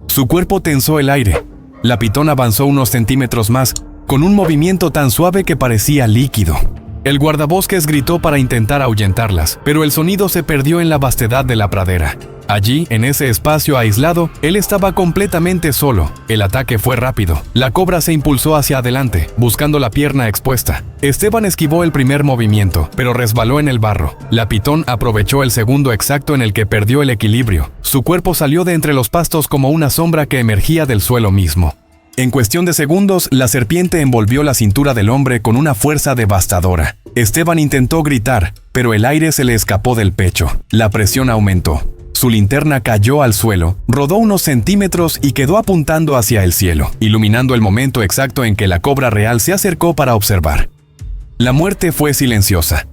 Su cuerpo tensó el aire. La pitón avanzó unos centímetros más, con un movimiento tan suave que parecía líquido. El guardabosques gritó para intentar ahuyentarlas, pero el sonido se perdió en la vastedad de la pradera. Allí, en ese espacio aislado, él estaba completamente solo. El ataque fue rápido. La cobra se impulsó hacia adelante, buscando la pierna expuesta. Esteban esquivó el primer movimiento, pero resbaló en el barro. La pitón aprovechó el segundo exacto en el que perdió el equilibrio. Su cuerpo salió de entre los pastos como una sombra que emergía del suelo mismo. En cuestión de segundos, la serpiente envolvió la cintura del hombre con una fuerza devastadora. Esteban intentó gritar, pero el aire se le escapó del pecho. La presión aumentó. Su linterna cayó al suelo, rodó unos centímetros y quedó apuntando hacia el cielo, iluminando el momento exacto en que la cobra real se acercó para observar. La muerte fue silenciosa.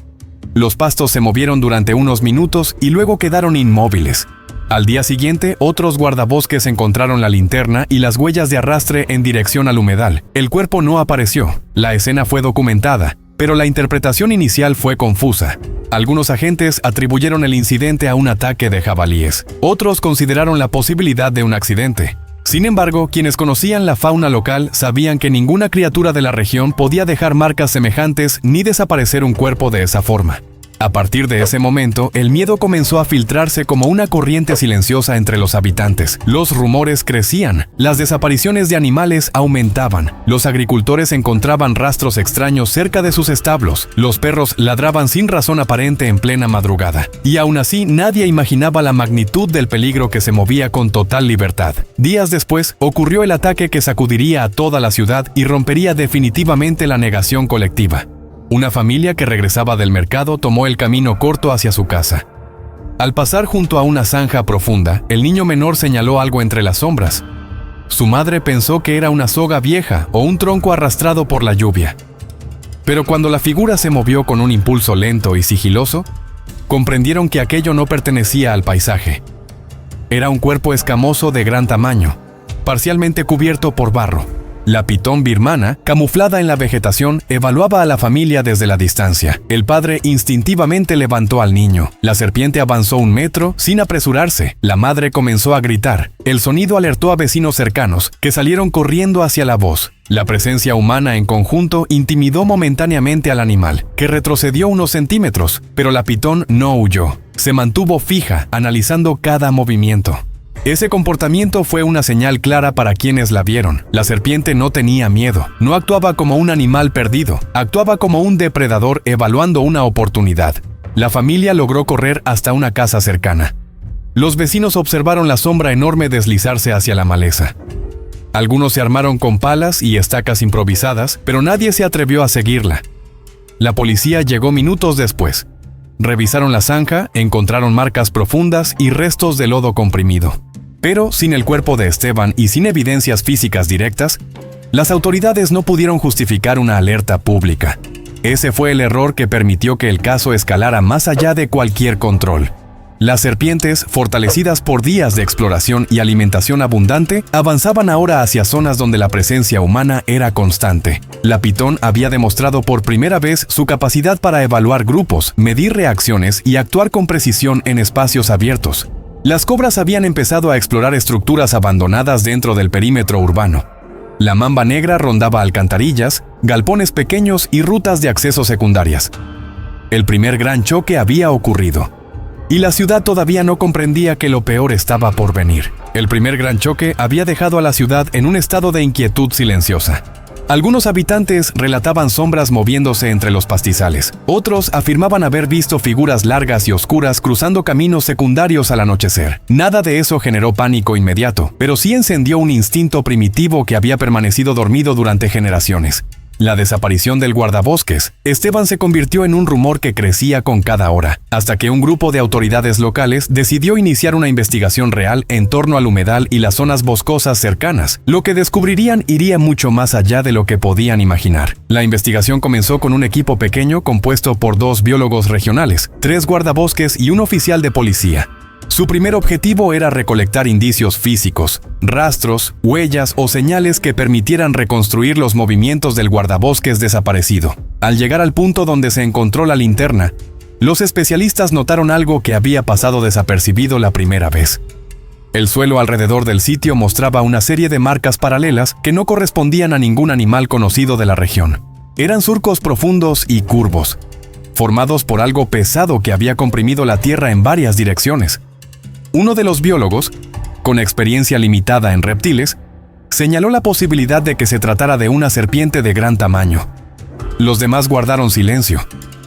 Los pastos se movieron durante unos minutos y luego quedaron inmóviles. Al día siguiente, otros guardabosques encontraron la linterna y las huellas de arrastre en dirección al humedal. El cuerpo no apareció. La escena fue documentada, pero la interpretación inicial fue confusa. Algunos agentes atribuyeron el incidente a un ataque de jabalíes. Otros consideraron la posibilidad de un accidente. Sin embargo, quienes conocían la fauna local sabían que ninguna criatura de la región podía dejar marcas semejantes ni desaparecer un cuerpo de esa forma. A partir de ese momento, el miedo comenzó a filtrarse como una corriente silenciosa entre los habitantes. Los rumores crecían, las desapariciones de animales aumentaban, los agricultores encontraban rastros extraños cerca de sus establos, los perros ladraban sin razón aparente en plena madrugada. Y aún así, nadie imaginaba la magnitud del peligro que se movía con total libertad. Días después, ocurrió el ataque que sacudiría a toda la ciudad y rompería definitivamente la negación colectiva. Una familia que regresaba del mercado tomó el camino corto hacia su casa. Al pasar junto a una zanja profunda, el niño menor señaló algo entre las sombras. Su madre pensó que era una soga vieja o un tronco arrastrado por la lluvia. Pero cuando la figura se movió con un impulso lento y sigiloso, comprendieron que aquello no pertenecía al paisaje. Era un cuerpo escamoso de gran tamaño, parcialmente cubierto por barro. La pitón birmana, camuflada en la vegetación, evaluaba a la familia desde la distancia. El padre instintivamente levantó al niño. La serpiente avanzó 1 metro sin apresurarse. La madre comenzó a gritar. El sonido alertó a vecinos cercanos, que salieron corriendo hacia la voz. La presencia humana en conjunto intimidó momentáneamente al animal, que retrocedió unos centímetros, pero la pitón no huyó. Se mantuvo fija, analizando cada movimiento. Ese comportamiento fue una señal clara para quienes la vieron. La serpiente no tenía miedo, no actuaba como un animal perdido, actuaba como un depredador evaluando una oportunidad. La familia logró correr hasta una casa cercana. Los vecinos observaron la sombra enorme deslizarse hacia la maleza. Algunos se armaron con palas y estacas improvisadas, pero nadie se atrevió a seguirla. La policía llegó minutos después. Revisaron la zanja, encontraron marcas profundas y restos de lodo comprimido. Pero sin el cuerpo de Esteban y sin evidencias físicas directas, las autoridades no pudieron justificar una alerta pública. Ese fue el error que permitió que el caso escalara más allá de cualquier control. Las serpientes, fortalecidas por días de exploración y alimentación abundante, avanzaban ahora hacia zonas donde la presencia humana era constante. La pitón había demostrado por primera vez su capacidad para evaluar grupos, medir reacciones y actuar con precisión en espacios abiertos. Las cobras habían empezado a explorar estructuras abandonadas dentro del perímetro urbano. La mamba negra rondaba alcantarillas, galpones pequeños y rutas de acceso secundarias. El primer gran choque había ocurrido. Y la ciudad todavía no comprendía que lo peor estaba por venir. El primer gran choque había dejado a la ciudad en un estado de inquietud silenciosa. Algunos habitantes relataban sombras moviéndose entre los pastizales. Otros afirmaban haber visto figuras largas y oscuras cruzando caminos secundarios al anochecer. Nada de eso generó pánico inmediato, pero sí encendió un instinto primitivo que había permanecido dormido durante generaciones. La desaparición del guardabosques. Esteban se convirtió en un rumor que crecía con cada hora, hasta que un grupo de autoridades locales decidió iniciar una investigación real en torno al humedal y las zonas boscosas cercanas. Lo que descubrirían iría mucho más allá de lo que podían imaginar. La investigación comenzó con un equipo pequeño compuesto por 2 biólogos regionales, 3 guardabosques y un oficial de policía. Su primer objetivo era recolectar indicios físicos, rastros, huellas o señales que permitieran reconstruir los movimientos del guardabosques desaparecido. Al llegar al punto donde se encontró la linterna, los especialistas notaron algo que había pasado desapercibido la primera vez. El suelo alrededor del sitio mostraba una serie de marcas paralelas que no correspondían a ningún animal conocido de la región. Eran surcos profundos y curvos, formados por algo pesado que había comprimido la tierra en varias direcciones. Uno de los biólogos, con experiencia limitada en reptiles, señaló la posibilidad de que se tratara de una serpiente de gran tamaño. Los demás guardaron silencio.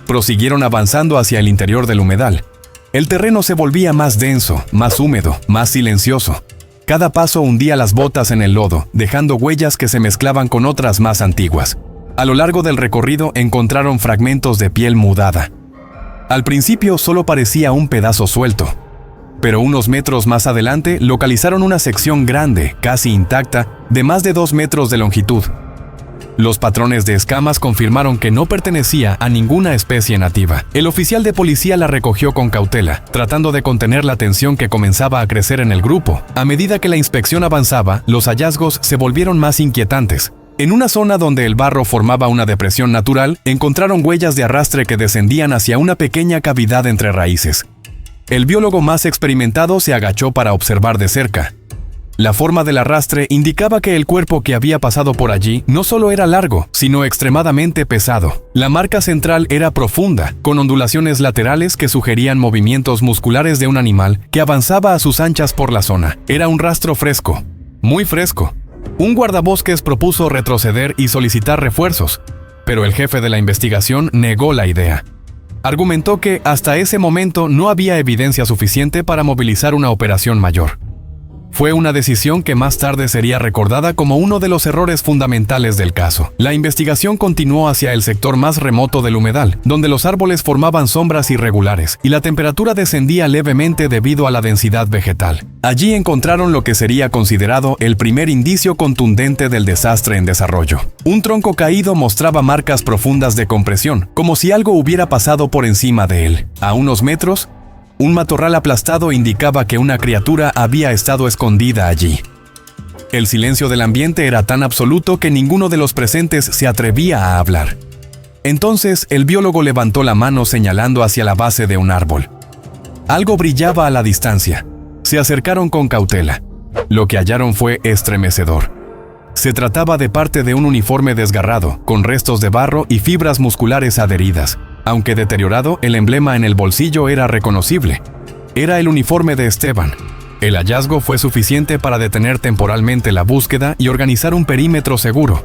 Prosiguieron avanzando hacia el interior del humedal. El terreno se volvía más denso, más húmedo, más silencioso. Cada paso hundía las botas en el lodo, dejando huellas que se mezclaban con otras más antiguas. A lo largo del recorrido encontraron fragmentos de piel mudada. Al principio solo parecía un pedazo suelto, pero unos metros más adelante localizaron una sección grande, casi intacta, de más de 2 metros de longitud. Los patrones de escamas confirmaron que no pertenecía a ninguna especie nativa. El oficial de policía la recogió con cautela, tratando de contener la tensión que comenzaba a crecer en el grupo. A medida que la inspección avanzaba, los hallazgos se volvieron más inquietantes. En una zona donde el barro formaba una depresión natural, encontraron huellas de arrastre que descendían hacia una pequeña cavidad entre raíces. El biólogo más experimentado se agachó para observar de cerca. La forma del arrastre indicaba que el cuerpo que había pasado por allí no solo era largo, sino extremadamente pesado. La marca central era profunda, con ondulaciones laterales que sugerían movimientos musculares de un animal que avanzaba a sus anchas por la zona. Era un rastro fresco, muy fresco. Un guardabosques propuso retroceder y solicitar refuerzos, pero el jefe de la investigación negó la idea. Argumentó que hasta ese momento no había evidencia suficiente para movilizar una operación mayor. Fue una decisión que más tarde sería recordada como uno de los errores fundamentales del caso. La investigación continuó hacia el sector más remoto del humedal, donde los árboles formaban sombras irregulares y la temperatura descendía levemente debido a la densidad vegetal. Allí encontraron lo que sería considerado el primer indicio contundente del desastre en desarrollo. Un tronco caído mostraba marcas profundas de compresión, como si algo hubiera pasado por encima de él. A unos metros, un matorral aplastado indicaba que una criatura había estado escondida allí. El silencio del ambiente era tan absoluto que ninguno de los presentes se atrevía a hablar. Entonces, el biólogo levantó la mano señalando hacia la base de un árbol. Algo brillaba a la distancia. Se acercaron con cautela. Lo que hallaron fue estremecedor. Se trataba de parte de un uniforme desgarrado, con restos de barro y fibras musculares adheridas. Aunque deteriorado, el emblema en el bolsillo era reconocible. Era el uniforme de Esteban. El hallazgo fue suficiente para detener temporalmente la búsqueda y organizar un perímetro seguro.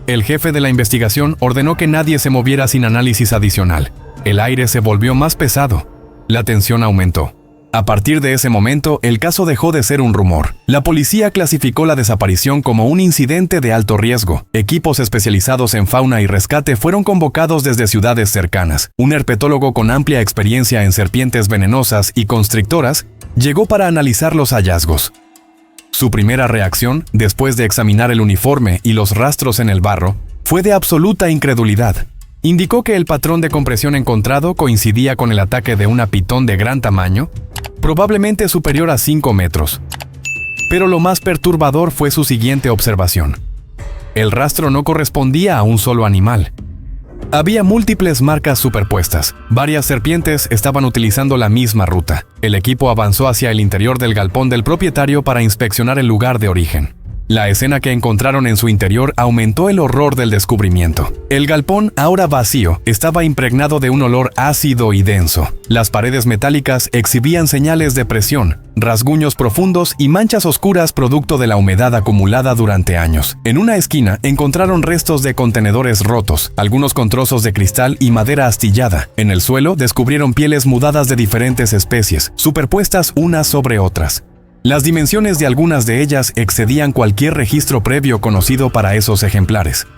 El jefe de la investigación ordenó que nadie se moviera sin análisis adicional. El aire se volvió más pesado. La tensión aumentó. A partir de ese momento, el caso dejó de ser un rumor. La policía clasificó la desaparición como un incidente de alto riesgo. Equipos especializados en fauna y rescate fueron convocados desde ciudades cercanas. Un herpetólogo con amplia experiencia en serpientes venenosas y constrictoras llegó para analizar los hallazgos. Su primera reacción, después de examinar el uniforme y los rastros en el barro, fue de absoluta incredulidad. Indicó que el patrón de compresión encontrado coincidía con el ataque de una pitón de gran tamaño, probablemente superior a 5 metros. Pero lo más perturbador fue su siguiente observación. El rastro no correspondía a un solo animal. Había múltiples marcas superpuestas. Varias serpientes estaban utilizando la misma ruta. El equipo avanzó hacia el interior del galpón del propietario para inspeccionar el lugar de origen. La escena que encontraron en su interior aumentó el horror del descubrimiento. El galpón, ahora vacío, estaba impregnado de un olor ácido y denso. Las paredes metálicas exhibían señales de presión, rasguños profundos y manchas oscuras producto de la humedad acumulada durante años. En una esquina encontraron restos de contenedores rotos, algunos con trozos de cristal y madera astillada. En el suelo descubrieron pieles mudadas de diferentes especies, superpuestas unas sobre otras. Las dimensiones de algunas de ellas excedían cualquier registro previo conocido para esos ejemplares.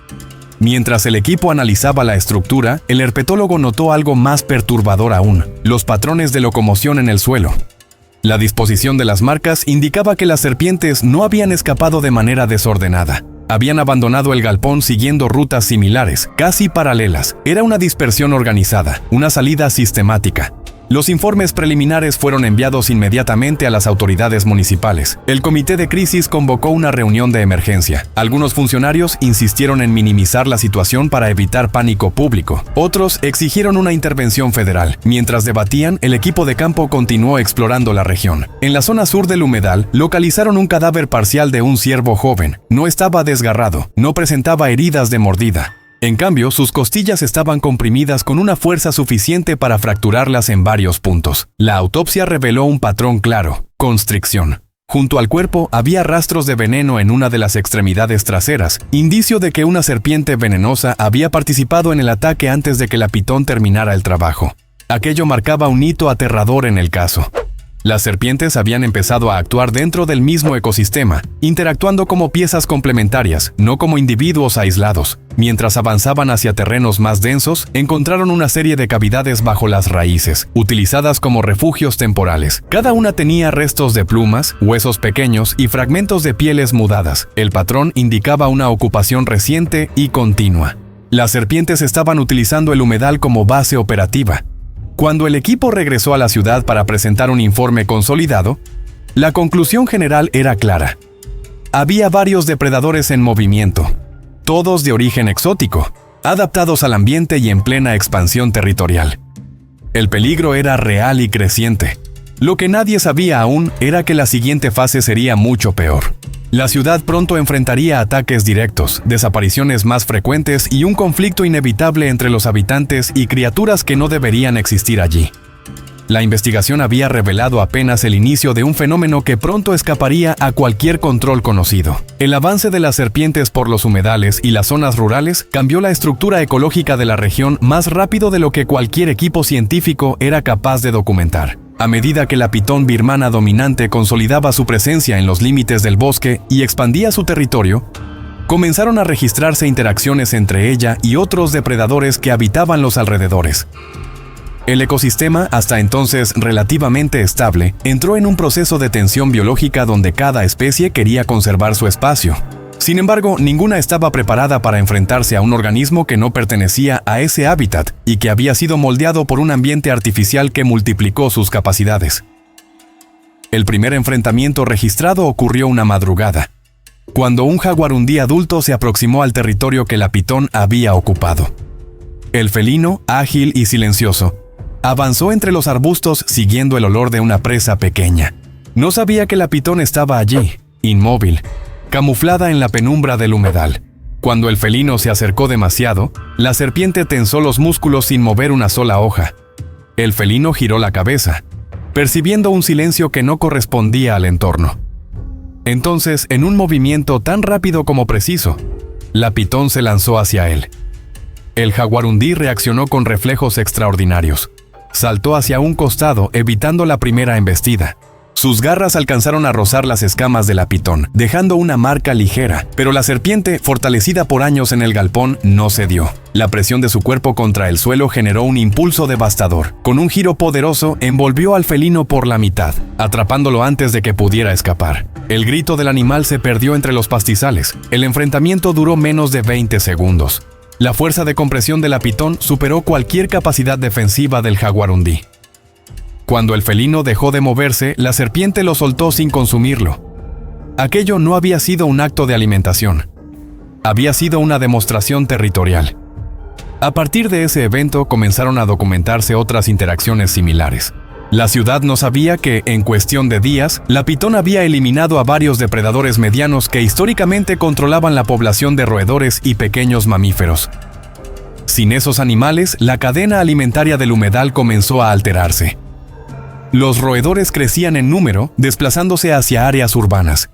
Mientras el equipo analizaba la estructura, el herpetólogo notó algo más perturbador aún: los patrones de locomoción en el suelo. La disposición de las marcas indicaba que las serpientes no habían escapado de manera desordenada. Habían abandonado el galpón siguiendo rutas similares, casi paralelas. Era una dispersión organizada, una salida sistemática. Los informes preliminares fueron enviados inmediatamente a las autoridades municipales. El comité de crisis convocó una reunión de emergencia. Algunos funcionarios insistieron en minimizar la situación para evitar pánico público. Otros exigieron una intervención federal. Mientras debatían, el equipo de campo continuó explorando la región. En la zona sur del humedal, localizaron un cadáver parcial de un ciervo joven. No estaba desgarrado, no presentaba heridas de mordida. En cambio, sus costillas estaban comprimidas con una fuerza suficiente para fracturarlas en varios puntos. La autopsia reveló un patrón claro: constricción. Junto al cuerpo había rastros de veneno en una de las extremidades traseras, indicio de que una serpiente venenosa había participado en el ataque antes de que la pitón terminara el trabajo. Aquello marcaba un hito aterrador en el caso. Las serpientes habían empezado a actuar dentro del mismo ecosistema, interactuando como piezas complementarias, no como individuos aislados. Mientras avanzaban hacia terrenos más densos, encontraron una serie de cavidades bajo las raíces, utilizadas como refugios temporales. Cada una tenía restos de plumas, huesos pequeños y fragmentos de pieles mudadas. El patrón indicaba una ocupación reciente y continua. Las serpientes estaban utilizando el humedal como base operativa. Cuando el equipo regresó a la ciudad para presentar un informe consolidado, la conclusión general era clara. Había varios depredadores en movimiento, todos de origen exótico, adaptados al ambiente y en plena expansión territorial. El peligro era real y creciente. Lo que nadie sabía aún era que la siguiente fase sería mucho peor. La ciudad pronto enfrentaría ataques directos, desapariciones más frecuentes y un conflicto inevitable entre los habitantes y criaturas que no deberían existir allí. La investigación había revelado apenas el inicio de un fenómeno que pronto escaparía a cualquier control conocido. El avance de las serpientes por los humedales y las zonas rurales cambió la estructura ecológica de la región más rápido de lo que cualquier equipo científico era capaz de documentar. A medida que la pitón birmana dominante consolidaba su presencia en los límites del bosque y expandía su territorio, comenzaron a registrarse interacciones entre ella y otros depredadores que habitaban los alrededores. El ecosistema, hasta entonces relativamente estable, entró en un proceso de tensión biológica donde cada especie quería conservar su espacio. Sin embargo, ninguna estaba preparada para enfrentarse a un organismo que no pertenecía a ese hábitat y que había sido moldeado por un ambiente artificial que multiplicó sus capacidades. El primer enfrentamiento registrado ocurrió una madrugada, cuando un jaguarundí adulto se aproximó al territorio que la pitón había ocupado. El felino, ágil y silencioso, avanzó entre los arbustos siguiendo el olor de una presa pequeña. No sabía que la pitón estaba allí, inmóvil, camuflada en la penumbra del humedal. Cuando el felino se acercó demasiado, la serpiente tensó los músculos sin mover una sola hoja. El felino giró la cabeza, percibiendo un silencio que no correspondía al entorno. Entonces, en un movimiento tan rápido como preciso, la pitón se lanzó hacia él. El jaguarundí reaccionó con reflejos extraordinarios. Saltó hacia un costado, evitando la primera embestida. Sus garras alcanzaron a rozar las escamas de la pitón, dejando una marca ligera, pero la serpiente, fortalecida por años en el galpón, no cedió. La presión de su cuerpo contra el suelo generó un impulso devastador. Con un giro poderoso, envolvió al felino por la mitad, atrapándolo antes de que pudiera escapar. El grito del animal se perdió entre los pastizales. El enfrentamiento duró menos de 20 segundos. La fuerza de compresión de la pitón superó cualquier capacidad defensiva del jaguarundí. Cuando el felino dejó de moverse, la serpiente lo soltó sin consumirlo. Aquello no había sido un acto de alimentación. Había sido una demostración territorial. A partir de ese evento comenzaron a documentarse otras interacciones similares. La ciudad no sabía que, en cuestión de días, la pitón había eliminado a varios depredadores medianos que históricamente controlaban la población de roedores y pequeños mamíferos. Sin esos animales, la cadena alimentaria del humedal comenzó a alterarse. Los roedores crecían en número, desplazándose hacia áreas urbanas.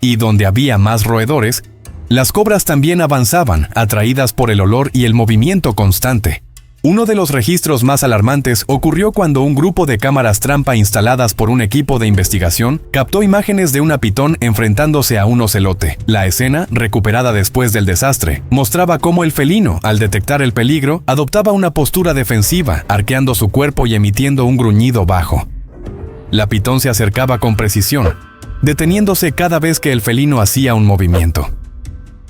Y donde había más roedores, las cobras también avanzaban, atraídas por el olor y el movimiento constante. Uno de los registros más alarmantes ocurrió cuando un grupo de cámaras trampa instaladas por un equipo de investigación captó imágenes de una pitón enfrentándose a un ocelote. La escena, recuperada después del desastre, mostraba cómo el felino, al detectar el peligro, adoptaba una postura defensiva, arqueando su cuerpo y emitiendo un gruñido bajo. La pitón se acercaba con precisión, deteniéndose cada vez que el felino hacía un movimiento.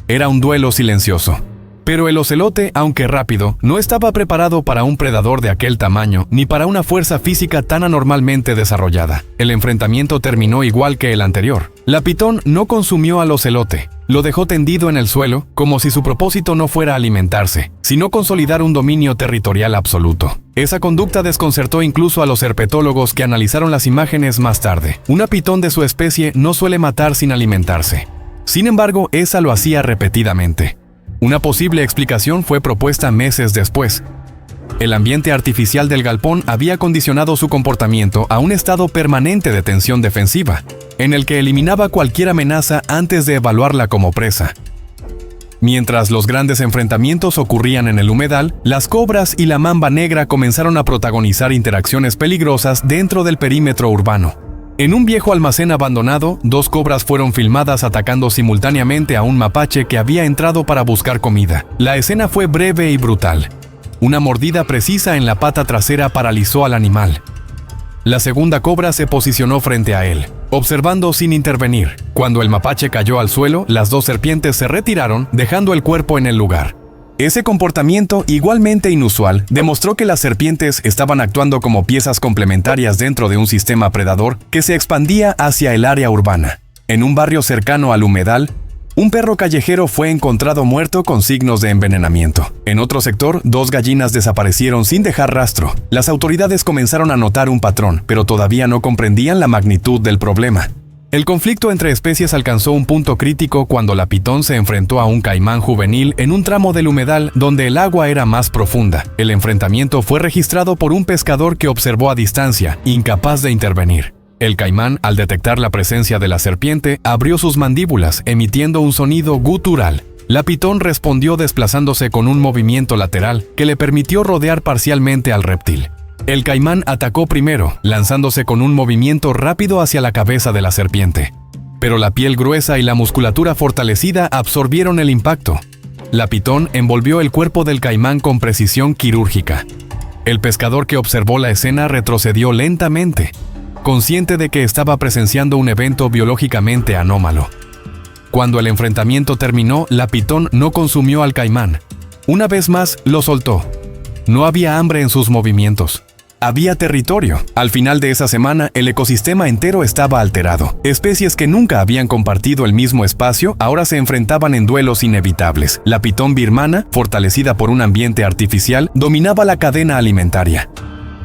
Era un duelo silencioso. Pero el ocelote, aunque rápido, no estaba preparado para un predador de aquel tamaño ni para una fuerza física tan anormalmente desarrollada. El enfrentamiento terminó igual que el anterior. La pitón no consumió al ocelote. Lo dejó tendido en el suelo, como si su propósito no fuera alimentarse, sino consolidar un dominio territorial absoluto. Esa conducta desconcertó incluso a los herpetólogos que analizaron las imágenes más tarde. Una pitón de su especie no suele matar sin alimentarse. Sin embargo, esa lo hacía repetidamente. Una posible explicación fue propuesta meses después. El ambiente artificial del galpón había condicionado su comportamiento a un estado permanente de tensión defensiva, en el que eliminaba cualquier amenaza antes de evaluarla como presa. Mientras los grandes enfrentamientos ocurrían en el humedal, las cobras y la mamba negra comenzaron a protagonizar interacciones peligrosas dentro del perímetro urbano. En un viejo almacén abandonado, 2 cobras fueron filmadas atacando simultáneamente a un mapache que había entrado para buscar comida. La escena fue breve y brutal. Una mordida precisa en la pata trasera paralizó al animal. La segunda cobra se posicionó frente a él, observando sin intervenir. Cuando el mapache cayó al suelo, las 2 serpientes se retiraron, dejando el cuerpo en el lugar. Ese comportamiento, igualmente inusual, demostró que las serpientes estaban actuando como piezas complementarias dentro de un sistema predador que se expandía hacia el área urbana. En un barrio cercano al humedal, un perro callejero fue encontrado muerto con signos de envenenamiento. En otro sector, 2 gallinas desaparecieron sin dejar rastro. Las autoridades comenzaron a notar un patrón, pero todavía no comprendían la magnitud del problema. El conflicto entre especies alcanzó un punto crítico cuando la pitón se enfrentó a un caimán juvenil en un tramo del humedal donde el agua era más profunda. El enfrentamiento fue registrado por un pescador que observó a distancia, incapaz de intervenir. El caimán, al detectar la presencia de la serpiente, abrió sus mandíbulas, emitiendo un sonido gutural. La pitón respondió desplazándose con un movimiento lateral que le permitió rodear parcialmente al reptil. El caimán atacó primero, lanzándose con un movimiento rápido hacia la cabeza de la serpiente. Pero la piel gruesa y la musculatura fortalecida absorbieron el impacto. La pitón envolvió el cuerpo del caimán con precisión quirúrgica. El pescador que observó la escena retrocedió lentamente, consciente de que estaba presenciando un evento biológicamente anómalo. Cuando el enfrentamiento terminó, la pitón no consumió al caimán. Una vez más, lo soltó. No había hambre en sus movimientos. Había territorio. Al final de esa semana, el ecosistema entero estaba alterado. Especies que nunca habían compartido el mismo espacio ahora se enfrentaban en duelos inevitables. La pitón birmana, fortalecida por un ambiente artificial, dominaba la cadena alimentaria.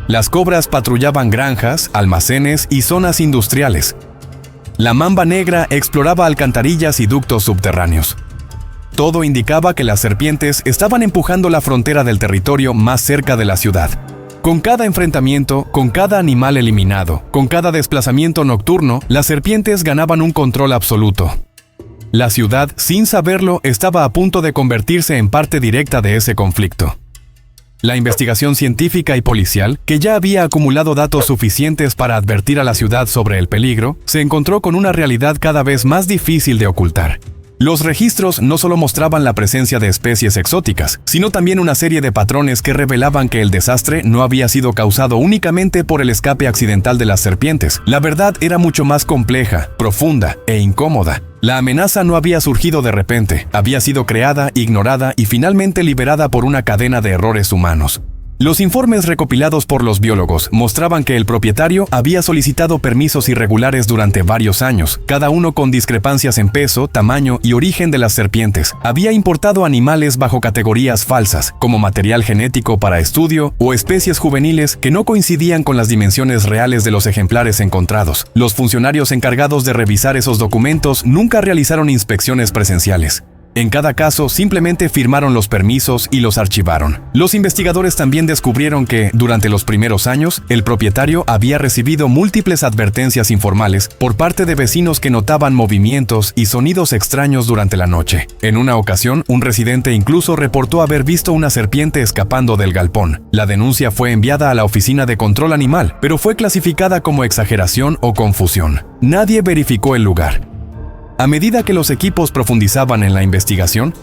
Las cobras patrullaban granjas, almacenes y zonas industriales. La mamba negra exploraba alcantarillas y ductos subterráneos. Todo indicaba que las serpientes estaban empujando la frontera del territorio más cerca de la ciudad. Con cada enfrentamiento, con cada animal eliminado, con cada desplazamiento nocturno, las serpientes ganaban un control absoluto. La ciudad, sin saberlo, estaba a punto de convertirse en parte directa de ese conflicto. La investigación científica y policial, que ya había acumulado datos suficientes para advertir a la ciudad sobre el peligro, se encontró con una realidad cada vez más difícil de ocultar. Los registros no solo mostraban la presencia de especies exóticas, sino también una serie de patrones que revelaban que el desastre no había sido causado únicamente por el escape accidental de las serpientes. La verdad era mucho más compleja, profunda e incómoda. La amenaza no había surgido de repente, había sido creada, ignorada y finalmente liberada por una cadena de errores humanos. Los informes recopilados por los biólogos mostraban que el propietario había solicitado permisos irregulares durante varios años, cada uno con discrepancias en peso, tamaño y origen de las serpientes. Había importado animales bajo categorías falsas, como material genético para estudio o especies juveniles que no coincidían con las dimensiones reales de los ejemplares encontrados. Los funcionarios encargados de revisar esos documentos nunca realizaron inspecciones presenciales. En cada caso, simplemente firmaron los permisos y los archivaron. Los investigadores también descubrieron que, durante los primeros años, el propietario había recibido múltiples advertencias informales por parte de vecinos que notaban movimientos y sonidos extraños durante la noche. En una ocasión, un residente incluso reportó haber visto una serpiente escapando del galpón. La denuncia fue enviada a la Oficina de Control Animal, pero fue clasificada como exageración o confusión. Nadie verificó el lugar. A medida que los equipos profundizaban en la investigación,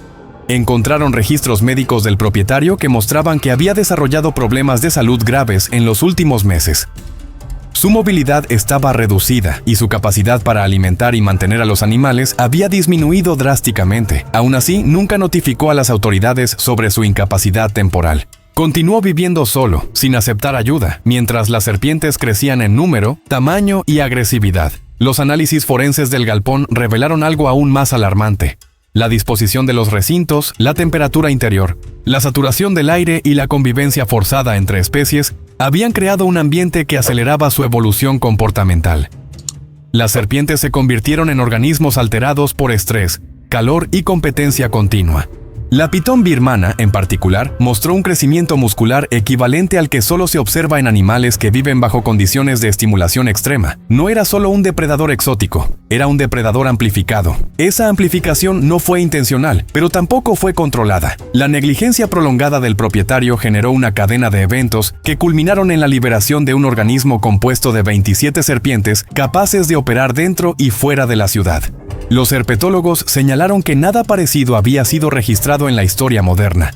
encontraron registros médicos del propietario que mostraban que había desarrollado problemas de salud graves en los últimos meses. Su movilidad estaba reducida y su capacidad para alimentar y mantener a los animales había disminuido drásticamente. Aún así, nunca notificó a las autoridades sobre su incapacidad temporal. Continuó viviendo solo, sin aceptar ayuda, mientras las serpientes crecían en número, tamaño y agresividad. Los análisis forenses del galpón revelaron algo aún más alarmante. La disposición de los recintos, la temperatura interior, la saturación del aire y la convivencia forzada entre especies habían creado un ambiente que aceleraba su evolución comportamental. Las serpientes se convirtieron en organismos alterados por estrés, calor y competencia continua. La pitón birmana, en particular, mostró un crecimiento muscular equivalente al que solo se observa en animales que viven bajo condiciones de estimulación extrema. No era solo un depredador exótico, era un depredador amplificado. Esa amplificación no fue intencional, pero tampoco fue controlada. La negligencia prolongada del propietario generó una cadena de eventos que culminaron en la liberación de un organismo compuesto de 27 serpientes capaces de operar dentro y fuera de la ciudad. Los herpetólogos señalaron que nada parecido había sido registrado en la historia moderna.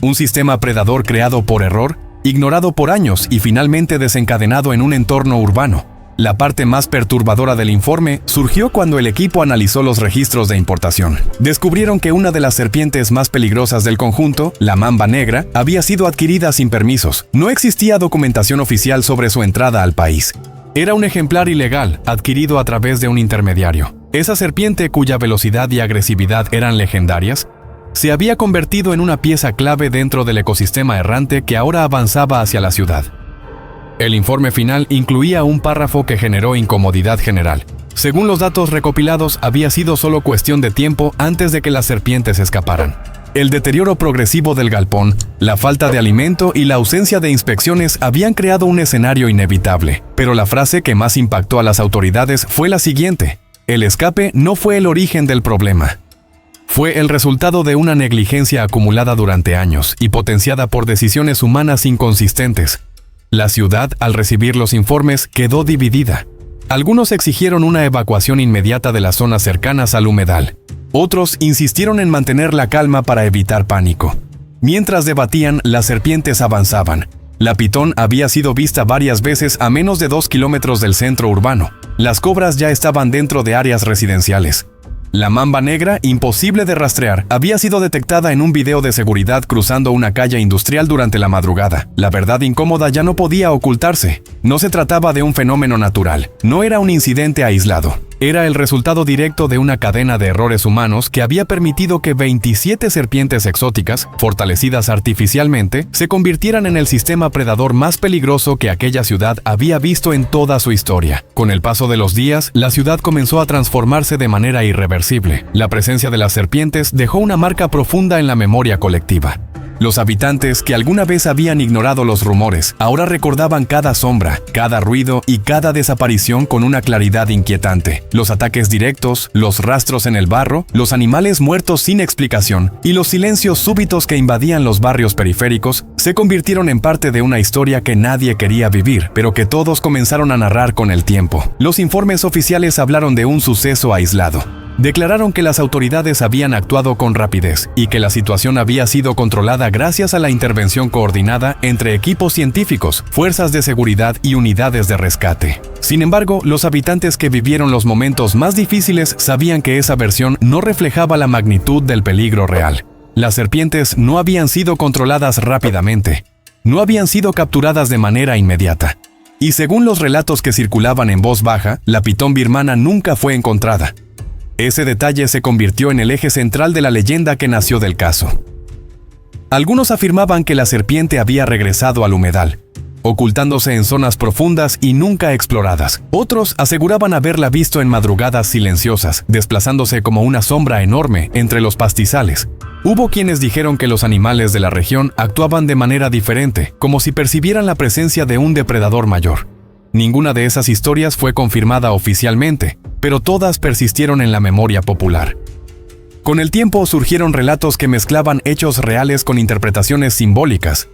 Un sistema predador creado por error, ignorado por años y finalmente desencadenado en un entorno urbano. La parte más perturbadora del informe surgió cuando el equipo analizó los registros de importación. Descubrieron que una de las serpientes más peligrosas del conjunto, la mamba negra, había sido adquirida sin permisos. No existía documentación oficial sobre su entrada al país. Era un ejemplar ilegal, adquirido a través de un intermediario. Esa serpiente, cuya velocidad y agresividad eran legendarias, se había convertido en una pieza clave dentro del ecosistema errante que ahora avanzaba hacia la ciudad. El informe final incluía un párrafo que generó incomodidad general. Según los datos recopilados, había sido solo cuestión de tiempo antes de que las serpientes escaparan. El deterioro progresivo del galpón, la falta de alimento y la ausencia de inspecciones habían creado un escenario inevitable. Pero la frase que más impactó a las autoridades fue la siguiente: el escape no fue el origen del problema. Fue el resultado de una negligencia acumulada durante años y potenciada por decisiones humanas inconsistentes. La ciudad, al recibir los informes, quedó dividida. Algunos exigieron una evacuación inmediata de las zonas cercanas al humedal. Otros insistieron en mantener la calma para evitar pánico. Mientras debatían, las serpientes avanzaban. La pitón había sido vista varias veces a menos de 2 kilómetros del centro urbano. Las cobras ya estaban dentro de áreas residenciales. La mamba negra, imposible de rastrear, había sido detectada en un video de seguridad cruzando una calle industrial durante la madrugada. La verdad incómoda ya no podía ocultarse. No se trataba de un fenómeno natural, no era un incidente aislado. Era el resultado directo de una cadena de errores humanos que había permitido que 27 serpientes exóticas, fortalecidas artificialmente, se convirtieran en el sistema predador más peligroso que aquella ciudad había visto en toda su historia. Con el paso de los días, la ciudad comenzó a transformarse de manera irreversible. La presencia de las serpientes dejó una marca profunda en la memoria colectiva. Los habitantes, que alguna vez habían ignorado los rumores, ahora recordaban cada sombra, cada ruido y cada desaparición con una claridad inquietante. Los ataques directos, los rastros en el barro, los animales muertos sin explicación y los silencios súbitos que invadían los barrios periféricos se convirtieron en parte de una historia que nadie quería vivir, pero que todos comenzaron a narrar con el tiempo. Los informes oficiales hablaron de un suceso aislado. Declararon que las autoridades habían actuado con rapidez y que la situación había sido controlada gracias a la intervención coordinada entre equipos científicos, fuerzas de seguridad y unidades de rescate. Sin embargo, los habitantes que vivieron los momentos más difíciles sabían que esa versión no reflejaba la magnitud del peligro real. Las serpientes no habían sido controladas rápidamente, no habían sido capturadas de manera inmediata. Y según los relatos que circulaban en voz baja, la pitón birmana nunca fue encontrada. Ese detalle se convirtió en el eje central de la leyenda que nació del caso. Algunos afirmaban que la serpiente había regresado al humedal, ocultándose en zonas profundas y nunca exploradas. Otros aseguraban haberla visto en madrugadas silenciosas, desplazándose como una sombra enorme entre los pastizales. Hubo quienes dijeron que los animales de la región actuaban de manera diferente, como si percibieran la presencia de un depredador mayor. Ninguna de esas historias fue confirmada oficialmente, pero todas persistieron en la memoria popular. Con el tiempo surgieron relatos que mezclaban hechos reales con interpretaciones simbólicas.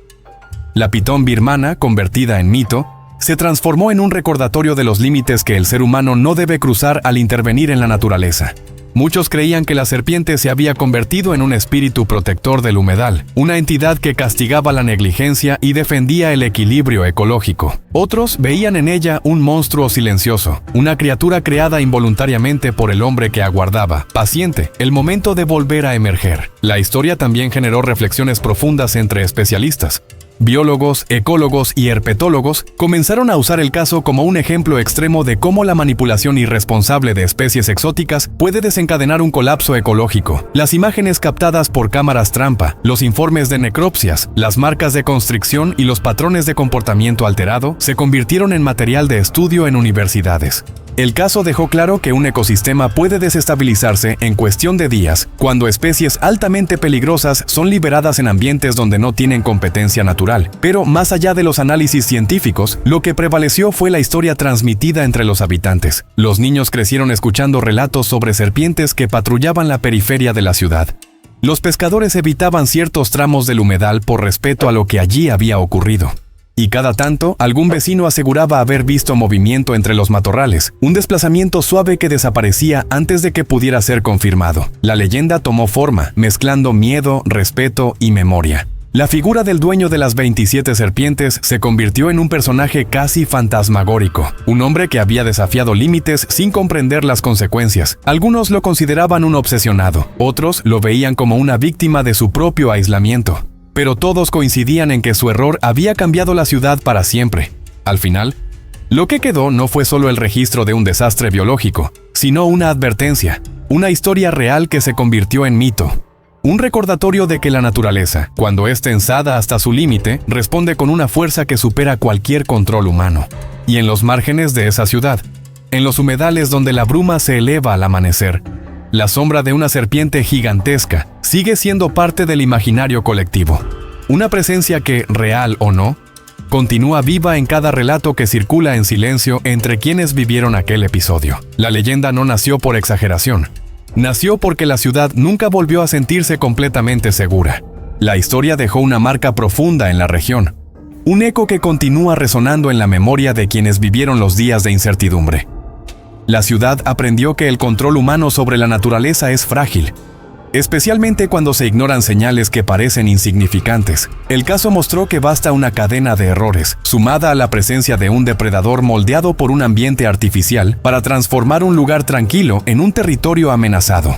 La pitón birmana, convertida en mito, se transformó en un recordatorio de los límites que el ser humano no debe cruzar al intervenir en la naturaleza. Muchos creían que la serpiente se había convertido en un espíritu protector del humedal, una entidad que castigaba la negligencia y defendía el equilibrio ecológico. Otros veían en ella un monstruo silencioso, una criatura creada involuntariamente por el hombre que aguardaba, paciente, el momento de volver a emerger. La historia también generó reflexiones profundas entre especialistas. Biólogos, ecólogos y herpetólogos comenzaron a usar el caso como un ejemplo extremo de cómo la manipulación irresponsable de especies exóticas puede desencadenar un colapso ecológico. Las imágenes captadas por cámaras trampa, los informes de necropsias, las marcas de constricción y los patrones de comportamiento alterado se convirtieron en material de estudio en universidades. El caso dejó claro que un ecosistema puede desestabilizarse en cuestión de días cuando especies altamente peligrosas son liberadas en ambientes donde no tienen competencia natural. Pero más allá de los análisis científicos, lo que prevaleció fue la historia transmitida entre los habitantes. Los niños crecieron escuchando relatos sobre serpientes que patrullaban la periferia de la ciudad. Los pescadores evitaban ciertos tramos del humedal por respeto a lo que allí había ocurrido. Y cada tanto, algún vecino aseguraba haber visto movimiento entre los matorrales, un desplazamiento suave que desaparecía antes de que pudiera ser confirmado. La leyenda tomó forma, mezclando miedo, respeto y memoria. La figura del dueño de las 27 serpientes se convirtió en un personaje casi fantasmagórico, un hombre que había desafiado límites sin comprender las consecuencias. Algunos lo consideraban un obsesionado, otros lo veían como una víctima de su propio aislamiento. Pero todos coincidían en que su error había cambiado la ciudad para siempre. Al final, lo que quedó no fue solo el registro de un desastre biológico, sino una advertencia, una historia real que se convirtió en mito. Un recordatorio de que la naturaleza, cuando es tensada hasta su límite, responde con una fuerza que supera cualquier control humano. Y en los márgenes de esa ciudad, en los humedales donde la bruma se eleva al amanecer, la sombra de una serpiente gigantesca sigue siendo parte del imaginario colectivo. Una presencia que, real o no, continúa viva en cada relato que circula en silencio entre quienes vivieron aquel episodio. La leyenda no nació por exageración. Nació porque la ciudad nunca volvió a sentirse completamente segura. La historia dejó una marca profunda en la región. Un eco que continúa resonando en la memoria de quienes vivieron los días de incertidumbre. La ciudad aprendió que el control humano sobre la naturaleza es frágil, especialmente cuando se ignoran señales que parecen insignificantes. El caso mostró que basta una cadena de errores, sumada a la presencia de un depredador moldeado por un ambiente artificial, para transformar un lugar tranquilo en un territorio amenazado.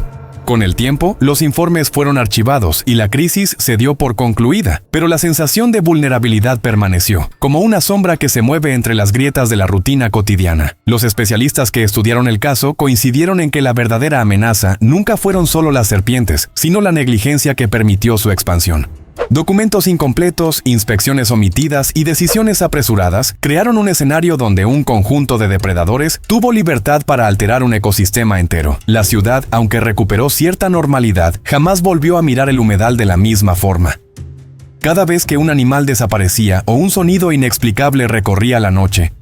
Con el tiempo, los informes fueron archivados y la crisis se dio por concluida, pero la sensación de vulnerabilidad permaneció, como una sombra que se mueve entre las grietas de la rutina cotidiana. Los especialistas que estudiaron el caso coincidieron en que la verdadera amenaza nunca fueron solo las serpientes, sino la negligencia que permitió su expansión. Documentos incompletos, inspecciones omitidas y decisiones apresuradas crearon un escenario donde un conjunto de depredadores tuvo libertad para alterar un ecosistema entero. La ciudad, aunque recuperó cierta normalidad, jamás volvió a mirar el humedal de la misma forma. Cada vez que un animal desaparecía o un sonido inexplicable recorría la noche,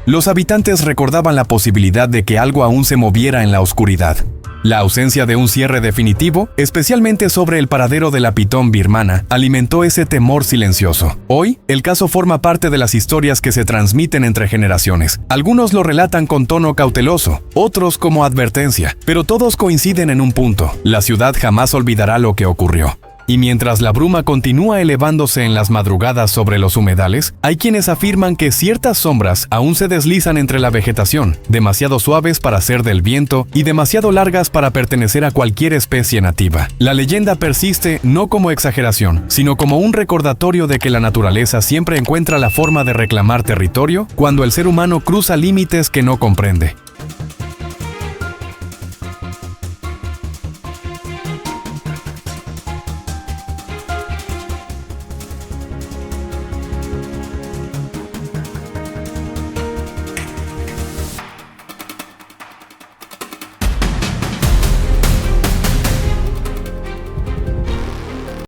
los habitantes recordaban la posibilidad de que algo aún se moviera en la oscuridad. La ausencia de un cierre definitivo, especialmente sobre el paradero de la pitón birmana, alimentó ese temor silencioso. Hoy, el caso forma parte de las historias que se transmiten entre generaciones. Algunos lo relatan con tono cauteloso, otros como advertencia, pero todos coinciden en un punto: la ciudad jamás olvidará lo que ocurrió. Y mientras la bruma continúa elevándose en las madrugadas sobre los humedales, hay quienes afirman que ciertas sombras aún se deslizan entre la vegetación, demasiado suaves para ser del viento y demasiado largas para pertenecer a cualquier especie nativa. La leyenda persiste no como exageración, sino como un recordatorio de que la naturaleza siempre encuentra la forma de reclamar territorio cuando el ser humano cruza límites que no comprende.